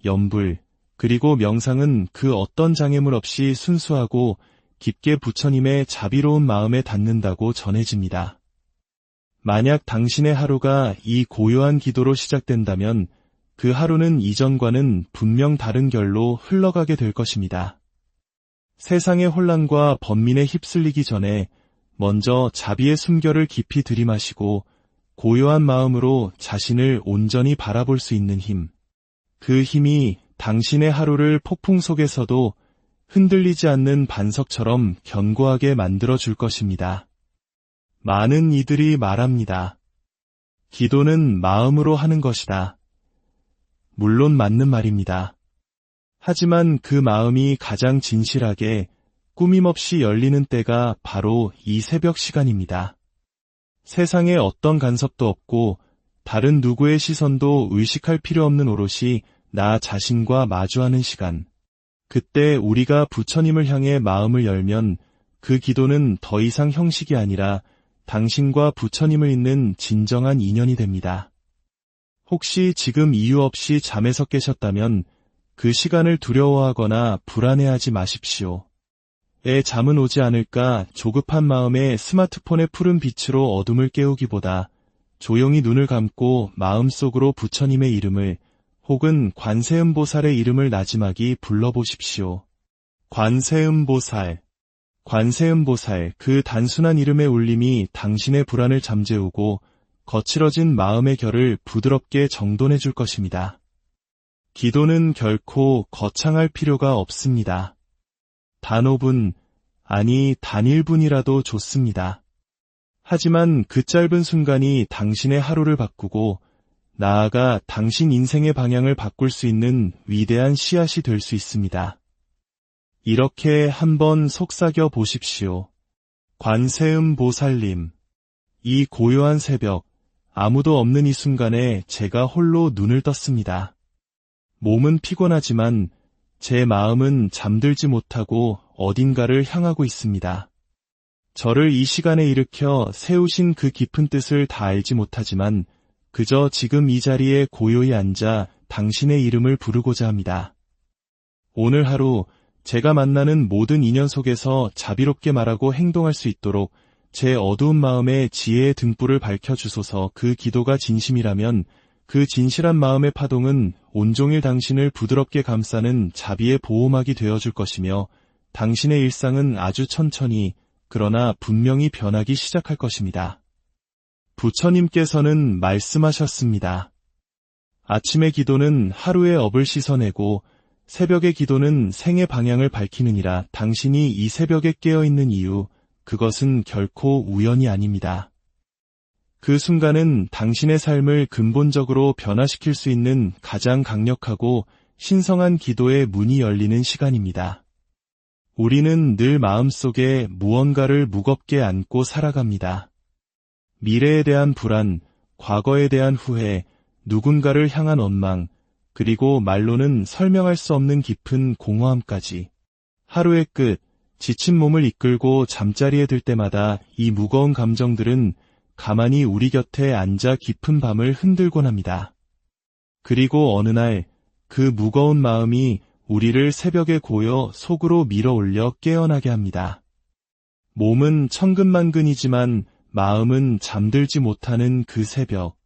염불, 그리고 명상은 그 어떤 장애물 없이 순수하고 깊게 부처님의 자비로운 마음에 닿는다고 전해집니다. 만약 당신의 하루가 이 고요한 기도로 시작된다면 그 하루는 이전과는 분명 다른 결로 흘러가게 될 것입니다. 세상의 혼란과 번민에 휩쓸리기 전에 먼저 자비의 숨결을 깊이 들이마시고 고요한 마음으로 자신을 온전히 바라볼 수 있는 힘. 그 힘이 당신의 하루를 폭풍 속에서도 흔들리지 않는 반석처럼 견고하게 만들어줄 것입니다. 많은 이들이 말합니다. 기도는 마음으로 하는 것이다. 물론 맞는 말입니다. 하지만 그 마음이 가장 진실하게 꾸밈없이 열리는 때가 바로 이 새벽 시간입니다. 세상에 어떤 간섭도 없고 다른 누구의 시선도 의식할 필요 없는 오롯이 나 자신과 마주하는 시간. 그때 우리가 부처님을 향해 마음을 열면 그 기도는 더 이상 형식이 아니라 당신과 부처님을 잇는 진정한 인연이 됩니다. 혹시 지금 이유 없이 잠에서 깨셨다면 그 시간을 두려워하거나 불안해하지 마십시오. 잠은 오지 않을까 조급한 마음에 스마트폰의 푸른 빛으로 어둠을 깨우기보다 조용히 눈을 감고 마음속으로 부처님의 이름을 혹은 관세음보살의 이름을 나지막이 불러보십시오. 관세음보살. 관세음보살, 그 단순한 이름의 울림이 당신의 불안을 잠재우고 거칠어진 마음의 결을 부드럽게 정돈해 줄 것입니다. 기도는 결코 거창할 필요가 없습니다. 단 5분, 아니 단 1분이라도 좋습니다. 하지만 그 짧은 순간이 당신의 하루를 바꾸고 나아가 당신 인생의 방향을 바꿀 수 있는 위대한 씨앗이 될 수 있습니다. 이렇게 한번 속삭여 보십시오. 관세음 보살님, 이 고요한 새벽, 아무도 없는 이 순간에 제가 홀로 눈을 떴습니다. 몸은 피곤하지만 제 마음은 잠들지 못하고 어딘가를 향하고 있습니다. 저를 이 시간에 일으켜 세우신 그 깊은 뜻을 다 알지 못하지만 그저 지금 이 자리에 고요히 앉아 당신의 이름을 부르고자 합니다. 오늘 하루 제가 만나는 모든 인연 속에서 자비롭게 말하고 행동할 수 있도록 제 어두운 마음에 지혜의 등불을 밝혀주소서. 그 기도가 진심이라면 그 진실한 마음의 파동은 온종일 당신을 부드럽게 감싸는 자비의 보호막이 되어줄 것이며 당신의 일상은 아주 천천히 그러나 분명히 변하기 시작할 것입니다. 부처님께서는 말씀하셨습니다. 아침의 기도는 하루의 업을 씻어내고 새벽의 기도는 생의 방향을 밝히느니라. 당신이 이 새벽에 깨어있는 이유, 그것은 결코 우연이 아닙니다. 그 순간은 당신의 삶을 근본적으로 변화시킬 수 있는 가장 강력하고 신성한 기도의 문이 열리는 시간입니다. 우리는 늘 마음속에 무언가를 무겁게 안고 살아갑니다. 미래에 대한 불안, 과거에 대한 후회, 누군가를 향한 원망, 그리고 말로는 설명할 수 없는 깊은 공허함까지. 하루의 끝, 지친 몸을 이끌고 잠자리에 들 때마다 이 무거운 감정들은 가만히 우리 곁에 앉아 깊은 밤을 흔들곤 합니다. 그리고 어느 날 그 무거운 마음이 우리를 새벽에 고요 속으로 밀어 올려 깨어나게 합니다. 몸은 천근만근이지만 마음은 잠들지 못하는 그 새벽.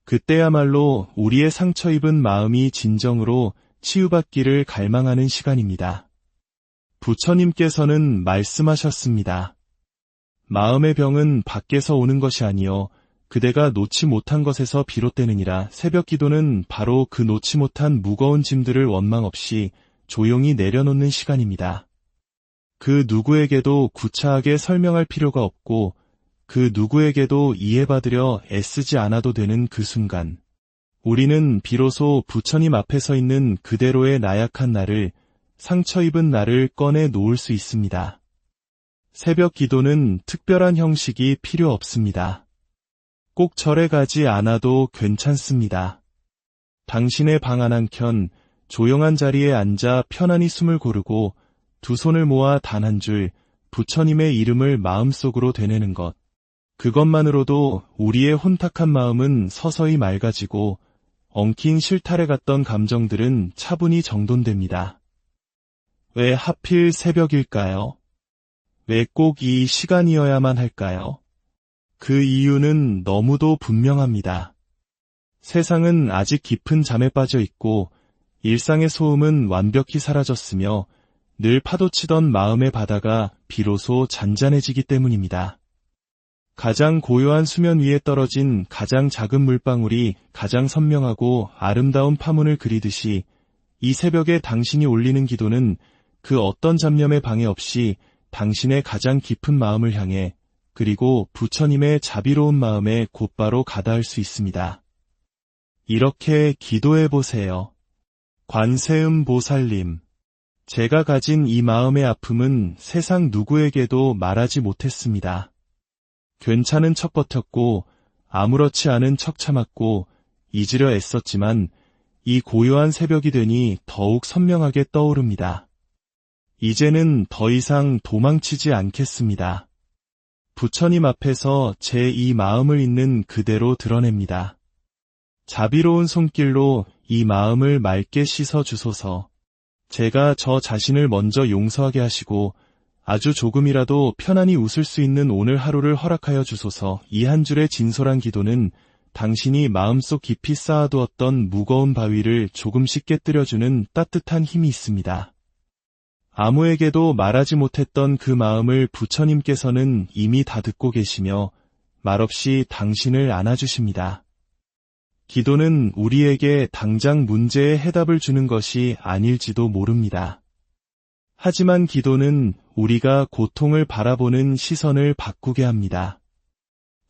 그때야말로 우리의 상처 입은 마음이 진정으로 치유받기를 갈망하는 시간입니다. 부처님께서는 말씀하셨습니다. 마음의 병은 밖에서 오는 것이 아니요 그대가 놓지 못한 것에서 비롯되느니라. 새벽 기도는 바로 그 놓지 못한 무거운 짐들을 원망 없이 조용히 내려놓는 시간입니다. 그 누구에게도 구차하게 설명할 필요가 없고 그 누구에게도 이해받으려 애쓰지 않아도 되는 그 순간, 우리는 비로소 부처님 앞에 서 있는 그대로의 나약한 나를, 상처 입은 나를 꺼내 놓을 수 있습니다. 새벽 기도는 특별한 형식이 필요 없습니다. 꼭 절에 가지 않아도 괜찮습니다. 당신의 방 안 한켠 조용한 자리에 앉아 편안히 숨을 고르고 두 손을 모아 단 한 줄 부처님의 이름을 마음속으로 되뇌는 것. 그것만으로도 우리의 혼탁한 마음은 서서히 맑아지고 엉킨 실타래 같던 감정들은 차분히 정돈됩니다. 왜 하필 새벽일까요? 왜 꼭 이 시간이어야만 할까요? 그 이유는 너무도 분명합니다. 세상은 아직 깊은 잠에 빠져 있고 일상의 소음은 완벽히 사라졌으며 늘 파도치던 마음의 바다가 비로소 잔잔해지기 때문입니다. 가장 고요한 수면 위에 떨어진 가장 작은 물방울이 가장 선명하고 아름다운 파문을 그리듯이 이 새벽에 당신이 올리는 기도는 그 어떤 잡념에 방해 없이 당신의 가장 깊은 마음을 향해 그리고 부처님의 자비로운 마음에 곧바로 가닿을 수 있습니다. 이렇게 기도해 보세요. 관세음 보살님, 제가 가진 이 마음의 아픔은 세상 누구에게도 말하지 못했습니다. 괜찮은 척 버텼고 아무렇지 않은 척 참았고 잊으려 애썼지만 이 고요한 새벽이 되니 더욱 선명하게 떠오릅니다. 이제는 더 이상 도망치지 않겠습니다. 부처님 앞에서 제 이 마음을 있는 그대로 드러냅니다. 자비로운 손길로 이 마음을 맑게 씻어 주소서. 제가 저 자신을 먼저 용서하게 하시고 아주 조금이라도 편안히 웃을 수 있는 오늘 하루를 허락하여 주소서. 이 한 줄의 진솔한 기도는 당신이 마음속 깊이 쌓아두었던 무거운 바위를 조금씩 깨뜨려주는 따뜻한 힘이 있습니다. 아무에게도 말하지 못했던 그 마음을 부처님께서는 이미 다 듣고 계시며 말없이 당신을 안아주십니다. 기도는 우리에게 당장 문제의 해답을 주는 것이 아닐지도 모릅니다. 하지만 기도는 우리가 고통을 바라보는 시선을 바꾸게 합니다.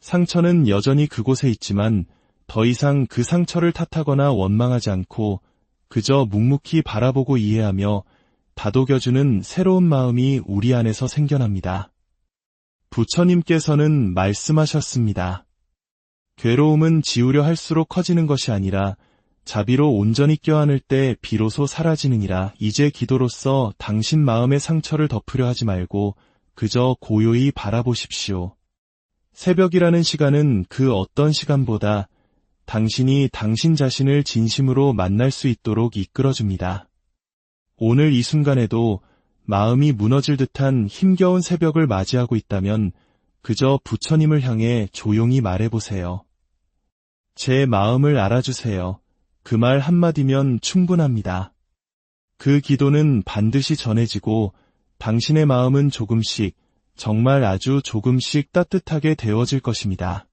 상처는 여전히 그곳에 있지만 더 이상 그 상처를 탓하거나 원망하지 않고 그저 묵묵히 바라보고 이해하며 다독여주는 새로운 마음이 우리 안에서 생겨납니다. 부처님께서는 말씀하셨습니다. 괴로움은 지우려 할수록 커지는 것이 아니라 자비로 온전히 껴안을 때 비로소 사라지느니라. 이제 기도로서 당신 마음의 상처를 덮으려 하지 말고 그저 고요히 바라보십시오. 새벽이라는 시간은 그 어떤 시간보다 당신이 당신 자신을 진심으로 만날 수 있도록 이끌어줍니다. 오늘 이 순간에도 마음이 무너질 듯한 힘겨운 새벽을 맞이하고 있다면 그저 부처님을 향해 조용히 말해보세요. 제 마음을 알아주세요. 그 말 한마디면 충분합니다. 그 기도는 반드시 전해지고 당신의 마음은 조금씩, 정말 아주 조금씩 따뜻하게 데워질 것입니다.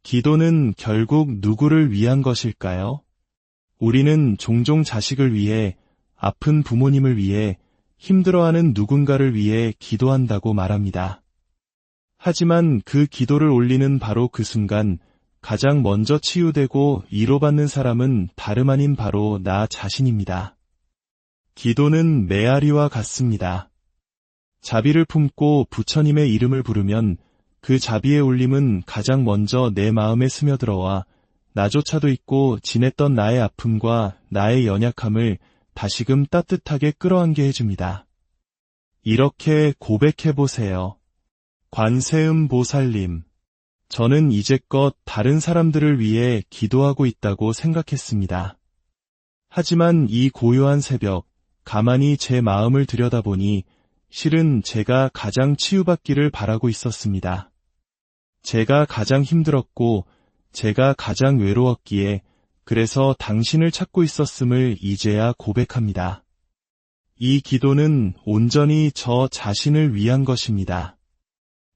기도는 결국 누구를 위한 것일까요? 우리는 종종 자식을 위해, 아픈 부모님을 위해, 힘들어하는 누군가를 위해 기도한다고 말합니다. 하지만 그 기도를 올리는 바로 그 순간 가장 먼저 치유되고 위로받는 사람은 다름 아닌 바로 나 자신입니다. 기도는 메아리와 같습니다. 자비를 품고 부처님의 이름을 부르면 그 자비의 울림은 가장 먼저 내 마음에 스며들어와 나조차도 잊고 지냈던 나의 아픔과 나의 연약함을 다시금 따뜻하게 끌어안게 해줍니다. 이렇게 고백해보세요. 관세음 보살님, 저는 이제껏 다른 사람들을 위해 기도하고 있다고 생각했습니다. 하지만 이 고요한 새벽, 가만히 제 마음을 들여다보니 실은 제가 가장 치유받기를 바라고 있었습니다. 제가 가장 힘들었고 제가 가장 외로웠기에 그래서 당신을 찾고 있었음을 이제야 고백합니다. 이 기도는 온전히 저 자신을 위한 것입니다.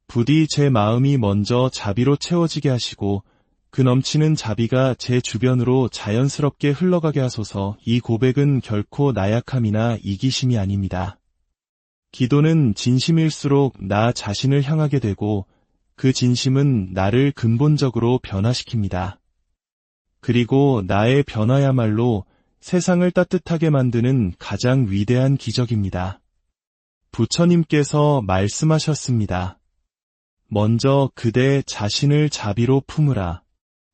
부디 제 마음이 먼저 자비로 채워지게 하시고 그 넘치는 자비가 제 주변으로 자연스럽게 흘러가게 하소서. 이 고백은 결코 나약함이나 이기심이 아닙니다. 기도는 진심일수록 나 자신을 향하게 되고 그 진심은 나를 근본적으로 변화시킵니다. 그리고 나의 변화야말로 세상을 따뜻하게 만드는 가장 위대한 기적입니다. 부처님께서 말씀하셨습니다. 먼저 그대 자신을 자비로 품으라.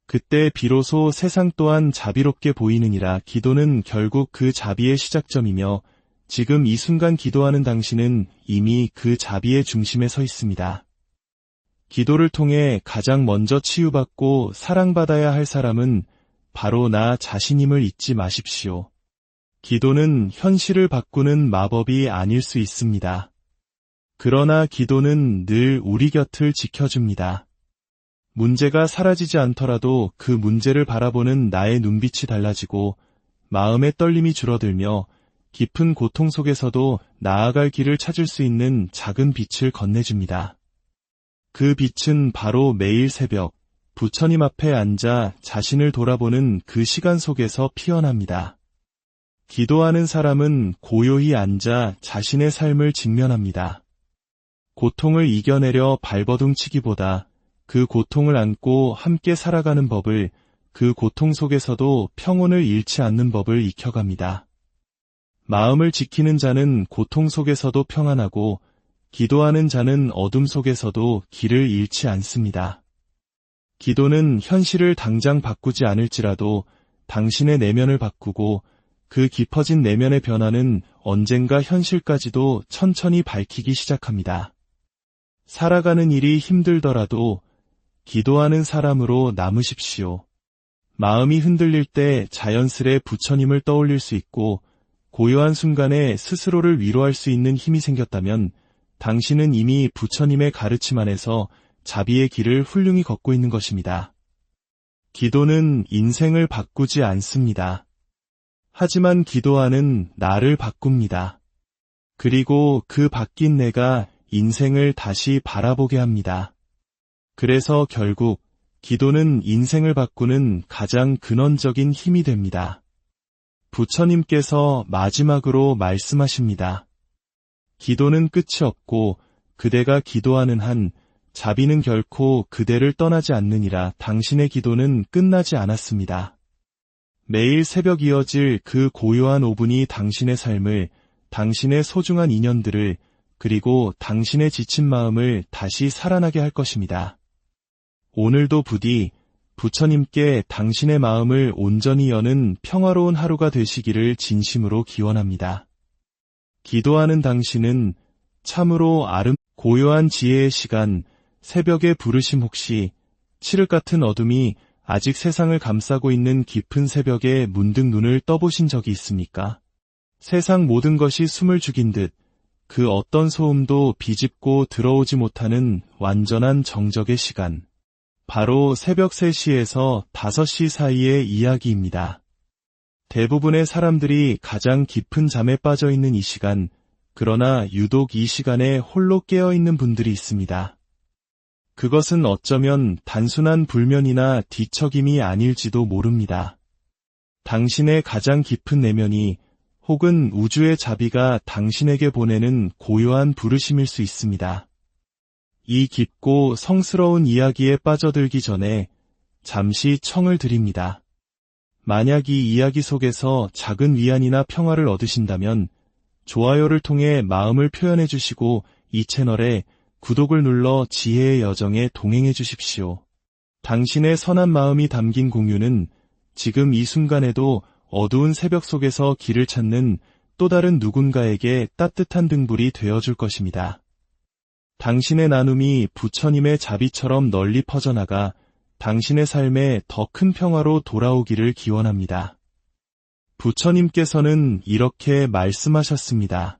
그때 비로소 세상 또한 자비롭게 보이느니라. 기도는 결국 그 자비의 시작점이며 지금 이 순간 기도하는 당신은 이미 그 자비의 중심에 서 있습니다. 기도를 통해 가장 먼저 치유받고 사랑받아야 할 사람은 바로 나 자신임을 잊지 마십시오. 기도는 현실을 바꾸는 마법이 아닐 수 있습니다. 그러나 기도는 늘 우리 곁을 지켜줍니다. 문제가 사라지지 않더라도 그 문제를 바라보는 나의 눈빛이 달라지고 마음의 떨림이 줄어들며 깊은 고통 속에서도 나아갈 길을 찾을 수 있는 작은 빛을 건네줍니다. 그 빛은 바로 매일 새벽 부처님 앞에 앉아 자신을 돌아보는 그 시간 속에서 피어납니다. 기도하는 사람은 고요히 앉아 자신의 삶을 직면합니다. 고통을 이겨내려 발버둥치기보다 그 고통을 안고 함께 살아가는 법을, 그 고통 속에서도 평온을 잃지 않는 법을 익혀갑니다. 마음을 지키는 자는 고통 속에서도 평안하고 기도하는 자는 어둠 속에서도 길을 잃지 않습니다. 기도는 현실을 당장 바꾸지 않을지라도 당신의 내면을 바꾸고 그 깊어진 내면의 변화는 언젠가 현실까지도 천천히 밝히기 시작합니다. 살아가는 일이 힘들더라도 기도하는 사람으로 남으십시오. 마음이 흔들릴 때 자연스레 부처님을 떠올릴 수 있고 고요한 순간에 스스로를 위로할 수 있는 힘이 생겼다면 당신은 이미 부처님의 가르침 안에서 자비의 길을 훌륭히 걷고 있는 것입니다. 기도는 인생을 바꾸지 않습니다. 하지만 기도하는 나를 바꿉니다. 그리고 그 바뀐 내가 인생을 다시 바라보게 합니다. 그래서 결국 기도는 인생을 바꾸는 가장 근원적인 힘이 됩니다. 부처님께서 마지막으로 말씀하십니다. 기도는 끝이 없고 그대가 기도하는 한 자비는 결코 그대를 떠나지 않느니라. 당신의 기도는 끝나지 않았습니다. 매일 새벽 이어질 그 고요한 5분이 당신의 삶을, 당신의 소중한 인연들을, 그리고 당신의 지친 마음을 다시 살아나게 할 것입니다. 오늘도 부디 부처님께 당신의 마음을 온전히 여는 평화로운 하루가 되시기를 진심으로 기원합니다. 기도하는 당신은 참으로 고요한 지혜의 시간, 새벽의 부르심. 혹시 칠흑 같은 어둠이 아직 세상을 감싸고 있는 깊은 새벽에 문득 눈을 떠보신 적이 있습니까? 세상 모든 것이 숨을 죽인 듯 그 어떤 소음도 비집고 들어오지 못하는 완전한 정적의 시간. 바로 새벽 3시에서 5시 사이의 이야기입니다. 대부분의 사람들이 가장 깊은 잠에 빠져 있는 이 시간, 그러나 유독 이 시간에 홀로 깨어 있는 분들이 있습니다. 그것은 어쩌면 단순한 불면이나 뒤척임이 아닐지도 모릅니다. 당신의 가장 깊은 내면이 혹은 우주의 자비가 당신에게 보내는 고요한 부르심일 수 있습니다. 이 깊고 성스러운 이야기에 빠져들기 전에 잠시 청을 드립니다. 만약 이 이야기 속에서 작은 위안이나 평화를 얻으신다면 좋아요를 통해 마음을 표현해 주시고 이 채널에 구독을 눌러 지혜의 여정에 동행해 주십시오. 당신의 선한 마음이 담긴 공유는 지금 이 순간에도 어두운 새벽 속에서 길을 찾는 또 다른 누군가에게 따뜻한 등불이 되어줄 것입니다. 당신의 나눔이 부처님의 자비처럼 널리 퍼져나가 당신의 삶에 더 큰 평화로 돌아오기를 기원합니다. 부처님께서는 이렇게 말씀하셨습니다.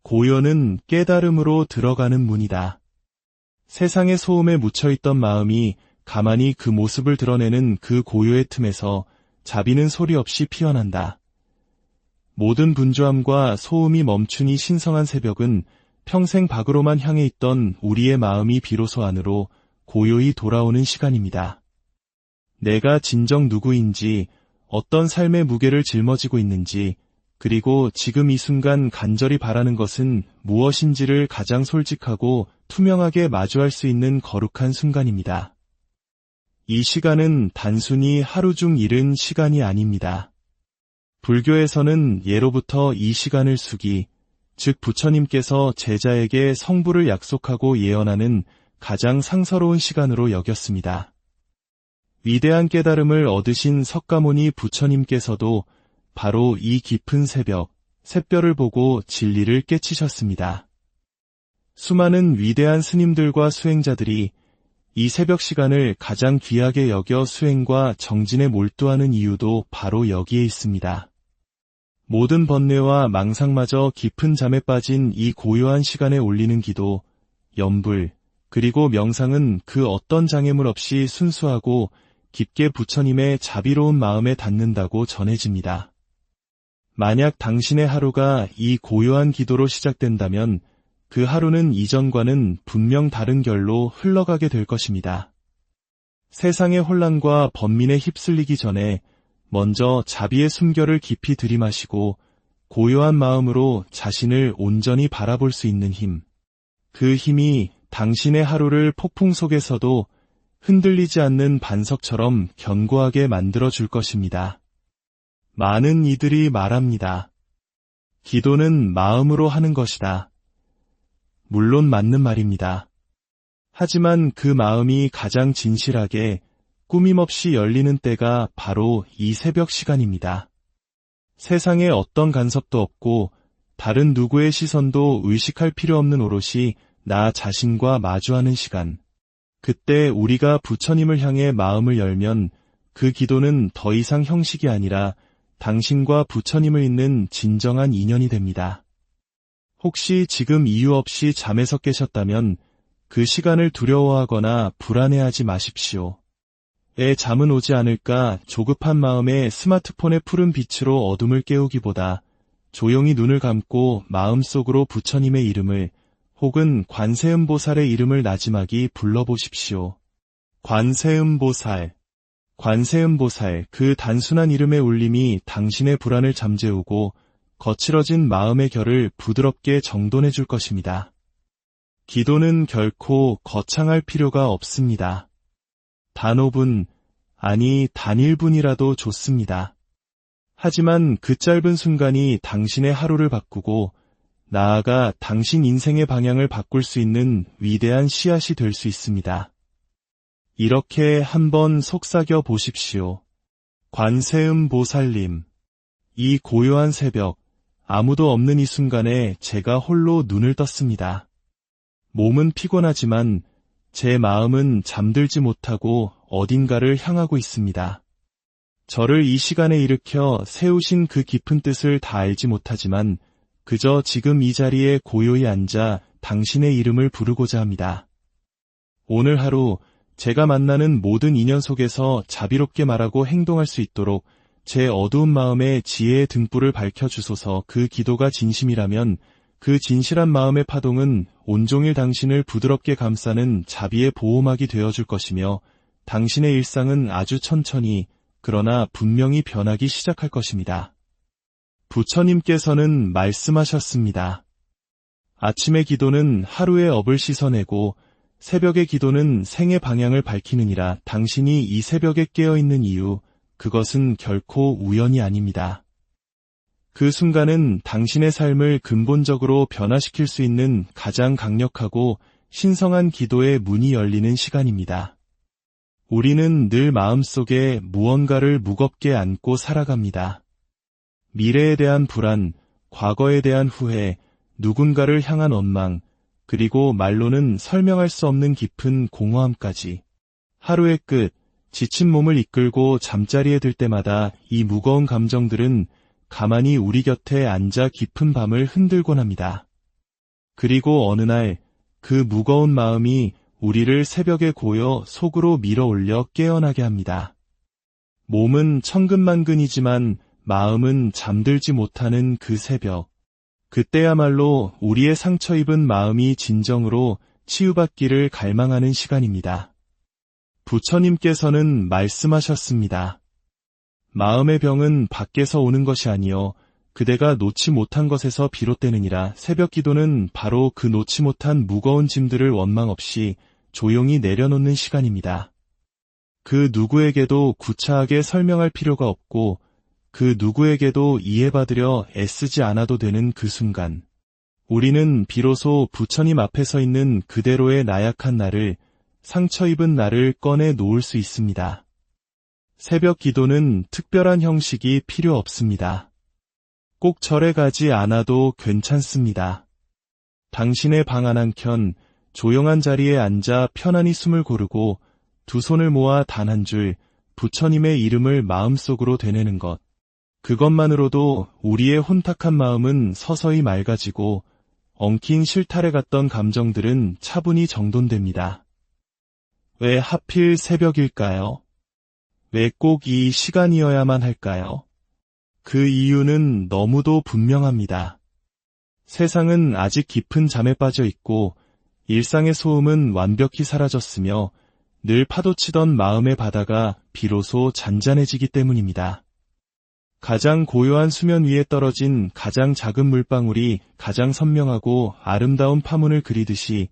고요는 깨달음으로 들어가는 문이다. 세상의 소음에 묻혀있던 마음이 가만히 그 모습을 드러내는 그 고요의 틈에서 자비는 소리 없이 피어난다. 모든 분주함과 소음이 멈춘 이 신성한 새벽은 평생 밖으로만 향해 있던 우리의 마음이 비로소 안으로 고요히 돌아오는 시간입니다. 내가 진정 누구인지, 어떤 삶의 무게를 짊어지고 있는지, 그리고 지금 이 순간 간절히 바라는 것은 무엇인지를 가장 솔직하고 투명하게 마주할 수 있는 거룩한 순간입니다. 이 시간은 단순히 하루 중 이른 시간이 아닙니다. 불교에서는 예로부터 이 시간을 수기, 즉 부처님께서 제자에게 성부를 약속하고 예언하는 가장 상서로운 시간으로 여겼습니다. 위대한 깨달음을 얻으신 석가모니 부처님께서도 바로 이 깊은 새벽, 샛별을 보고 진리를 깨치셨습니다. 수많은 위대한 스님들과 수행자들이 이 새벽 시간을 가장 귀하게 여겨 수행과 정진에 몰두하는 이유도 바로 여기에 있습니다. 모든 번뇌와 망상마저 깊은 잠에 빠진 이 고요한 시간에 올리는 기도, 염불, 그리고 명상은 그 어떤 장애물 없이 순수하고 깊게 부처님의 자비로운 마음에 닿는다고 전해집니다. 만약 당신의 하루가 이 고요한 기도로 시작된다면 그 하루는 이전과는 분명 다른 결로 흘러가게 될 것입니다. 세상의 혼란과 번민에 휩쓸리기 전에 먼저 자비의 숨결을 깊이 들이마시고 고요한 마음으로 자신을 온전히 바라볼 수 있는 힘. 그 힘이 당신의 하루를 폭풍 속에서도 흔들리지 않는 반석처럼 견고하게 만들어줄 것입니다. 많은 이들이 말합니다. 기도는 마음으로 하는 것이다. 물론 맞는 말입니다. 하지만 그 마음이 가장 진실하게 꾸밈없이 열리는 때가 바로 이 새벽 시간입니다. 세상에 어떤 간섭도 없고 다른 누구의 시선도 의식할 필요 없는 오롯이 나 자신과 마주하는 시간. 그때 우리가 부처님을 향해 마음을 열면 그 기도는 더 이상 형식이 아니라 당신과 부처님을 잇는 진정한 인연이 됩니다. 혹시 지금 이유 없이 잠에서 깨셨다면 그 시간을 두려워하거나 불안해하지 마십시오. 잠은 오지 않을까 조급한 마음에 스마트폰의 푸른 빛으로 어둠을 깨우기보다 조용히 눈을 감고 마음속으로 부처님의 이름을 혹은 관세음보살의 이름을 나지막이 불러보십시오. 관세음보살, 그 단순한 이름의 울림이 당신의 불안을 잠재우고 거칠어진 마음의 결을 부드럽게 정돈해 줄 것입니다. 기도는 결코 거창할 필요가 없습니다. 단 5분, 아니 단 1분이라도 좋습니다. 하지만 그 짧은 순간이 당신의 하루를 바꾸고 나아가 당신 인생의 방향을 바꿀 수 있는 위대한 씨앗이 될 수 있습니다. 이렇게 한번 속삭여 보십시오. 관세음 보살님, 이 고요한 새벽, 아무도 없는 이 순간에 제가 홀로 눈을 떴습니다. 몸은 피곤하지만 제 마음은 잠들지 못하고 어딘가를 향하고 있습니다. 저를 이 시간에 일으켜 세우신 그 깊은 뜻을 다 알지 못하지만 그저 지금 이 자리에 고요히 앉아 당신의 이름을 부르고자 합니다. 오늘 하루 제가 만나는 모든 인연 속에서 자비롭게 말하고 행동할 수 있도록 제 어두운 마음에 지혜의 등불을 밝혀주소서. 그 기도가 진심이라면 그 진실한 마음의 파동은 온종일 당신을 부드럽게 감싸는 자비의 보호막이 되어줄 것이며 당신의 일상은 아주 천천히 그러나 분명히 변하기 시작할 것입니다. 부처님께서는 말씀하셨습니다. 아침의 기도는 하루의 업을 씻어내고 새벽의 기도는 생의 방향을 밝히느니라. 당신이 이 새벽에 깨어있는 이유, 그것은 결코 우연이 아닙니다. 그 순간은 당신의 삶을 근본적으로 변화시킬 수 있는 가장 강력하고 신성한 기도의 문이 열리는 시간입니다. 우리는 늘 마음속에 무언가를 무겁게 안고 살아갑니다. 미래에 대한 불안, 과거에 대한 후회, 누군가를 향한 원망, 그리고 말로는 설명할 수 없는 깊은 공허함까지. 하루의 끝, 지친 몸을 이끌고 잠자리에 들 때마다 이 무거운 감정들은 가만히 우리 곁에 앉아 깊은 밤을 흔들곤 합니다. 그리고 어느 날 그 무거운 마음이 우리를 새벽에 고여 속으로 밀어 올려 깨어나게 합니다. 몸은 천근만근이지만 마음은 잠들지 못하는 그 새벽. 그때야말로 우리의 상처 입은 마음이 진정으로 치유받기를 갈망하는 시간입니다. 부처님께서는 말씀하셨습니다. 마음의 병은 밖에서 오는 것이 아니요 그대가 놓지 못한 것에서 비롯되느니라. 새벽 기도는 바로 그 놓지 못한 무거운 짐들을 원망 없이 조용히 내려놓는 시간입니다. 그 누구에게도 구차하게 설명할 필요가 없고 그 누구에게도 이해받으려 애쓰지 않아도 되는 그 순간, 우리는 비로소 부처님 앞에 서 있는 그대로의 나약한 나를, 상처 입은 나를 꺼내 놓을 수 있습니다. 새벽 기도는 특별한 형식이 필요 없습니다. 꼭 절에 가지 않아도 괜찮습니다. 당신의 방 안 한켠 조용한 자리에 앉아 편안히 숨을 고르고 두 손을 모아 단 한 줄 부처님의 이름을 마음속으로 되뇌는 것. 그것만으로도 우리의 혼탁한 마음은 서서히 맑아지고 엉킨 실타래 같던 감정들은 차분히 정돈됩니다. 왜 하필 새벽일까요? 왜 꼭 이 시간이어야만 할까요? 그 이유는 너무도 분명합니다. 세상은 아직 깊은 잠에 빠져 있고 일상의 소음은 완벽히 사라졌으며 늘 파도치던 마음의 바다가 비로소 잔잔해지기 때문입니다. 가장 고요한 수면 위에 떨어진 가장 작은 물방울이 가장 선명하고 아름다운 파문을 그리듯이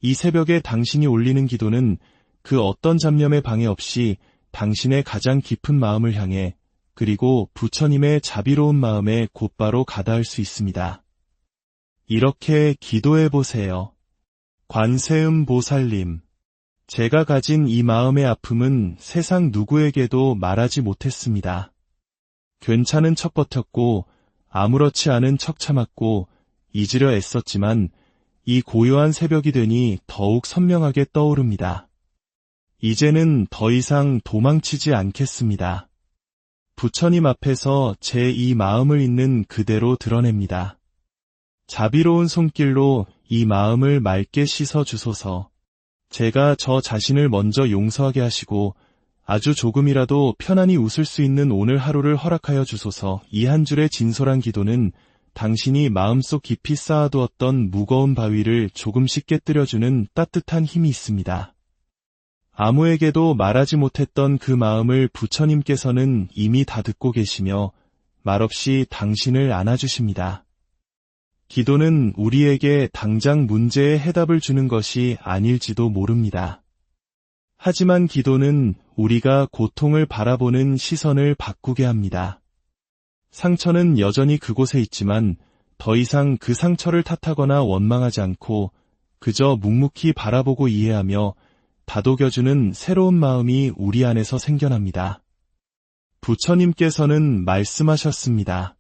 이 새벽에 당신이 올리는 기도는 그 어떤 잡념에 방해 없이 당신의 가장 깊은 마음을 향해 그리고 부처님의 자비로운 마음에 곧바로 가닿을 수 있습니다. 이렇게 기도해 보세요. 관세음 보살님, 제가 가진 이 마음의 아픔은 세상 누구에게도 말하지 못했습니다. 괜찮은 척 버텼고 아무렇지 않은 척 참았고 잊으려 애썼지만 이 고요한 새벽이 되니 더욱 선명하게 떠오릅니다. 이제는 더 이상 도망치지 않겠습니다. 부처님 앞에서 제 이 마음을 있는 그대로 드러냅니다. 자비로운 손길로 이 마음을 맑게 씻어 주소서. 제가 저 자신을 먼저 용서하게 하시고 아주 조금이라도 편안히 웃을 수 있는 오늘 하루를 허락하여 주소서. 이 한 줄의 진솔한 기도는 당신이 마음속 깊이 쌓아두었던 무거운 바위를 조금씩 깨뜨려주는 따뜻한 힘이 있습니다. 아무에게도 말하지 못했던 그 마음을 부처님께서는 이미 다 듣고 계시며 말없이 당신을 안아주십니다. 기도는 우리에게 당장 문제의 해답을 주는 것이 아닐지도 모릅니다. 하지만 기도는 우리가 고통을 바라보는 시선을 바꾸게 합니다. 상처는 여전히 그곳에 있지만 더 이상 그 상처를 탓하거나 원망하지 않고 그저 묵묵히 바라보고 이해하며 다독여주는 새로운 마음이 우리 안에서 생겨납니다. 부처님께서는 말씀하셨습니다.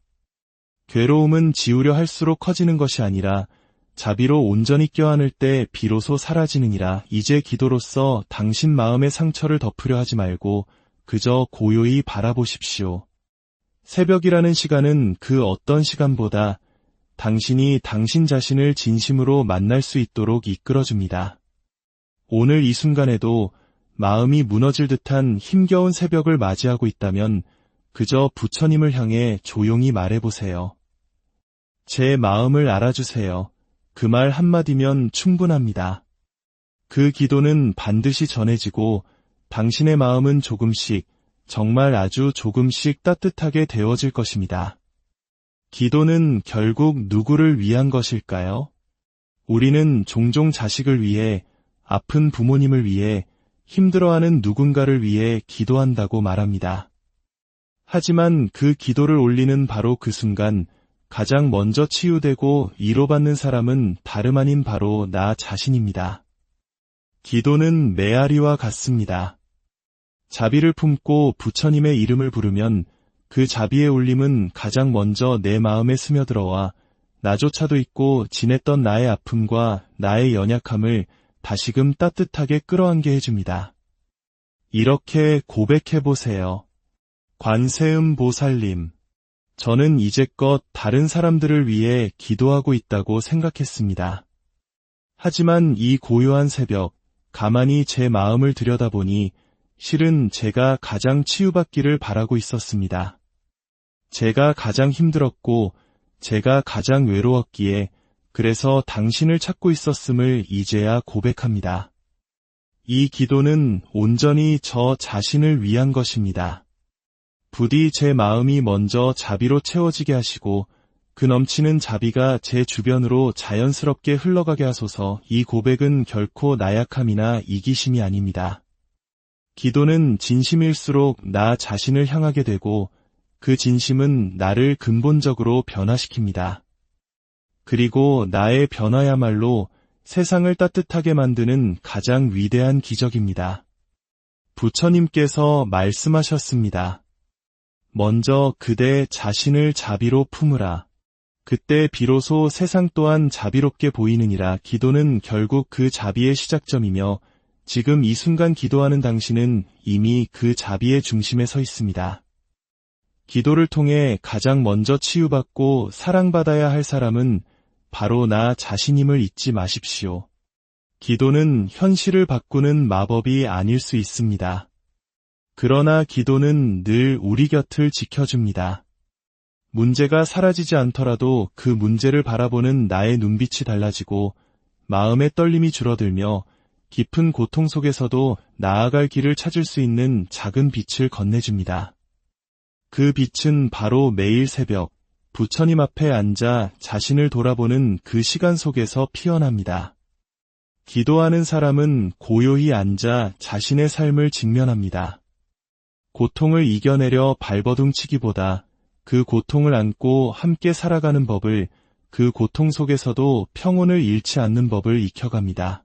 괴로움은 지우려 할수록 커지는 것이 아니라 자비로 온전히 껴안을 때 비로소 사라지느니라. 이제 기도로서 당신 마음의 상처를 덮으려 하지 말고 그저 고요히 바라보십시오. 새벽이라는 시간은 그 어떤 시간보다 당신이 당신 자신을 진심으로 만날 수 있도록 이끌어줍니다. 오늘 이 순간에도 마음이 무너질 듯한 힘겨운 새벽을 맞이하고 있다면 그저 부처님을 향해 조용히 말해보세요. 제 마음을 알아주세요. 그 말 한마디면 충분합니다. 그 기도는 반드시 전해지고 당신의 마음은 조금씩, 정말 아주 조금씩 따뜻하게 데워질 것입니다. 기도는 결국 누구를 위한 것일까요? 우리는 종종 자식을 위해, 아픈 부모님을 위해, 힘들어하는 누군가를 위해 기도한다고 말합니다. 하지만 그 기도를 올리는 바로 그 순간 가장 먼저 치유되고 위로받는 사람은 다름 아닌 바로 나 자신입니다. 기도는 메아리와 같습니다. 자비를 품고 부처님의 이름을 부르면 그 자비의 울림은 가장 먼저 내 마음에 스며들어와 나조차도 잊고 지냈던 나의 아픔과 나의 연약함을 다시금 따뜻하게 끌어안게 해줍니다. 이렇게 고백해보세요. 관세음 보살님, 저는 이제껏 다른 사람들을 위해 기도하고 있다고 생각했습니다. 하지만 이 고요한 새벽, 가만히 제 마음을 들여다보니 실은 제가 가장 치유받기를 바라고 있었습니다. 제가 가장 힘들었고 제가 가장 외로웠기에 그래서 당신을 찾고 있었음을 이제야 고백합니다. 이 기도는 온전히 저 자신을 위한 것입니다. 부디 제 마음이 먼저 자비로 채워지게 하시고 그 넘치는 자비가 제 주변으로 자연스럽게 흘러가게 하소서. 이 고백은 결코 나약함이나 이기심이 아닙니다. 기도는 진심일수록 나 자신을 향하게 되고 그 진심은 나를 근본적으로 변화시킵니다. 그리고 나의 변화야말로 세상을 따뜻하게 만드는 가장 위대한 기적입니다. 부처님께서 말씀하셨습니다. 먼저 그대 자신을 자비로 품으라. 그때 비로소 세상 또한 자비롭게 보이느니라. 기도는 결국 그 자비의 시작점이며 지금 이 순간 기도하는 당신은 이미 그 자비의 중심에 서 있습니다. 기도를 통해 가장 먼저 치유받고 사랑받아야 할 사람은 바로 나 자신임을 잊지 마십시오. 기도는 현실을 바꾸는 마법이 아닐 수 있습니다. 그러나 기도는 늘 우리 곁을 지켜줍니다. 문제가 사라지지 않더라도 그 문제를 바라보는 나의 눈빛이 달라지고 마음의 떨림이 줄어들며 깊은 고통 속에서도 나아갈 길을 찾을 수 있는 작은 빛을 건네줍니다. 그 빛은 바로 매일 새벽 부처님 앞에 앉아 자신을 돌아보는 그 시간 속에서 피어납니다. 기도하는 사람은 고요히 앉아 자신의 삶을 직면합니다. 고통을 이겨내려 발버둥치기보다 그 고통을 안고 함께 살아가는 법을, 그 고통 속에서도 평온을 잃지 않는 법을 익혀갑니다.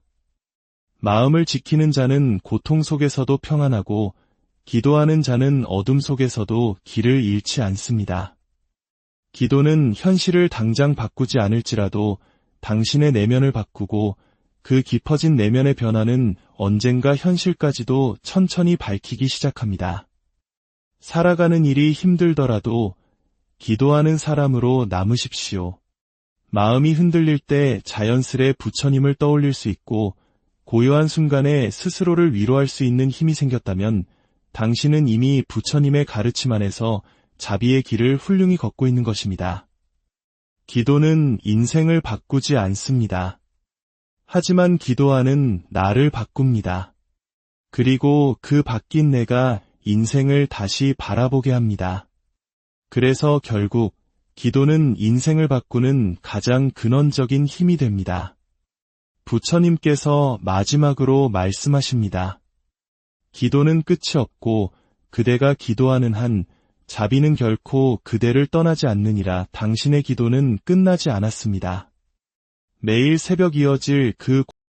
마음을 지키는 자는 고통 속에서도 평안하고 기도하는 자는 어둠 속에서도 길을 잃지 않습니다. 기도는 현실을 당장 바꾸지 않을지라도 당신의 내면을 바꾸고 그 깊어진 내면의 변화는 언젠가 현실까지도 천천히 밝히기 시작합니다. 살아가는 일이 힘들더라도 기도하는 사람으로 남으십시오. 마음이 흔들릴 때 자연스레 부처님을 떠올릴 수 있고 고요한 순간에 스스로를 위로할 수 있는 힘이 생겼다면 당신은 이미 부처님의 가르침 안에서 자비의 길을 훌륭히 걷고 있는 것입니다. 기도는 인생을 바꾸지 않습니다. 하지만 기도하는 나를 바꿉니다. 그리고 그 바뀐 내가 인생을 다시 바라보게 합니다. 그래서 결국 기도는 인생을 바꾸는 가장 근원적인 힘이 됩니다. 부처님께서 마지막으로 말씀하십니다. 기도는 끝이 없고 그대가 기도하는 한 자비는 결코 그대를 떠나지 않느니라. 당신의 기도는 끝나지 않았습니다. 매일 새벽 이어질 그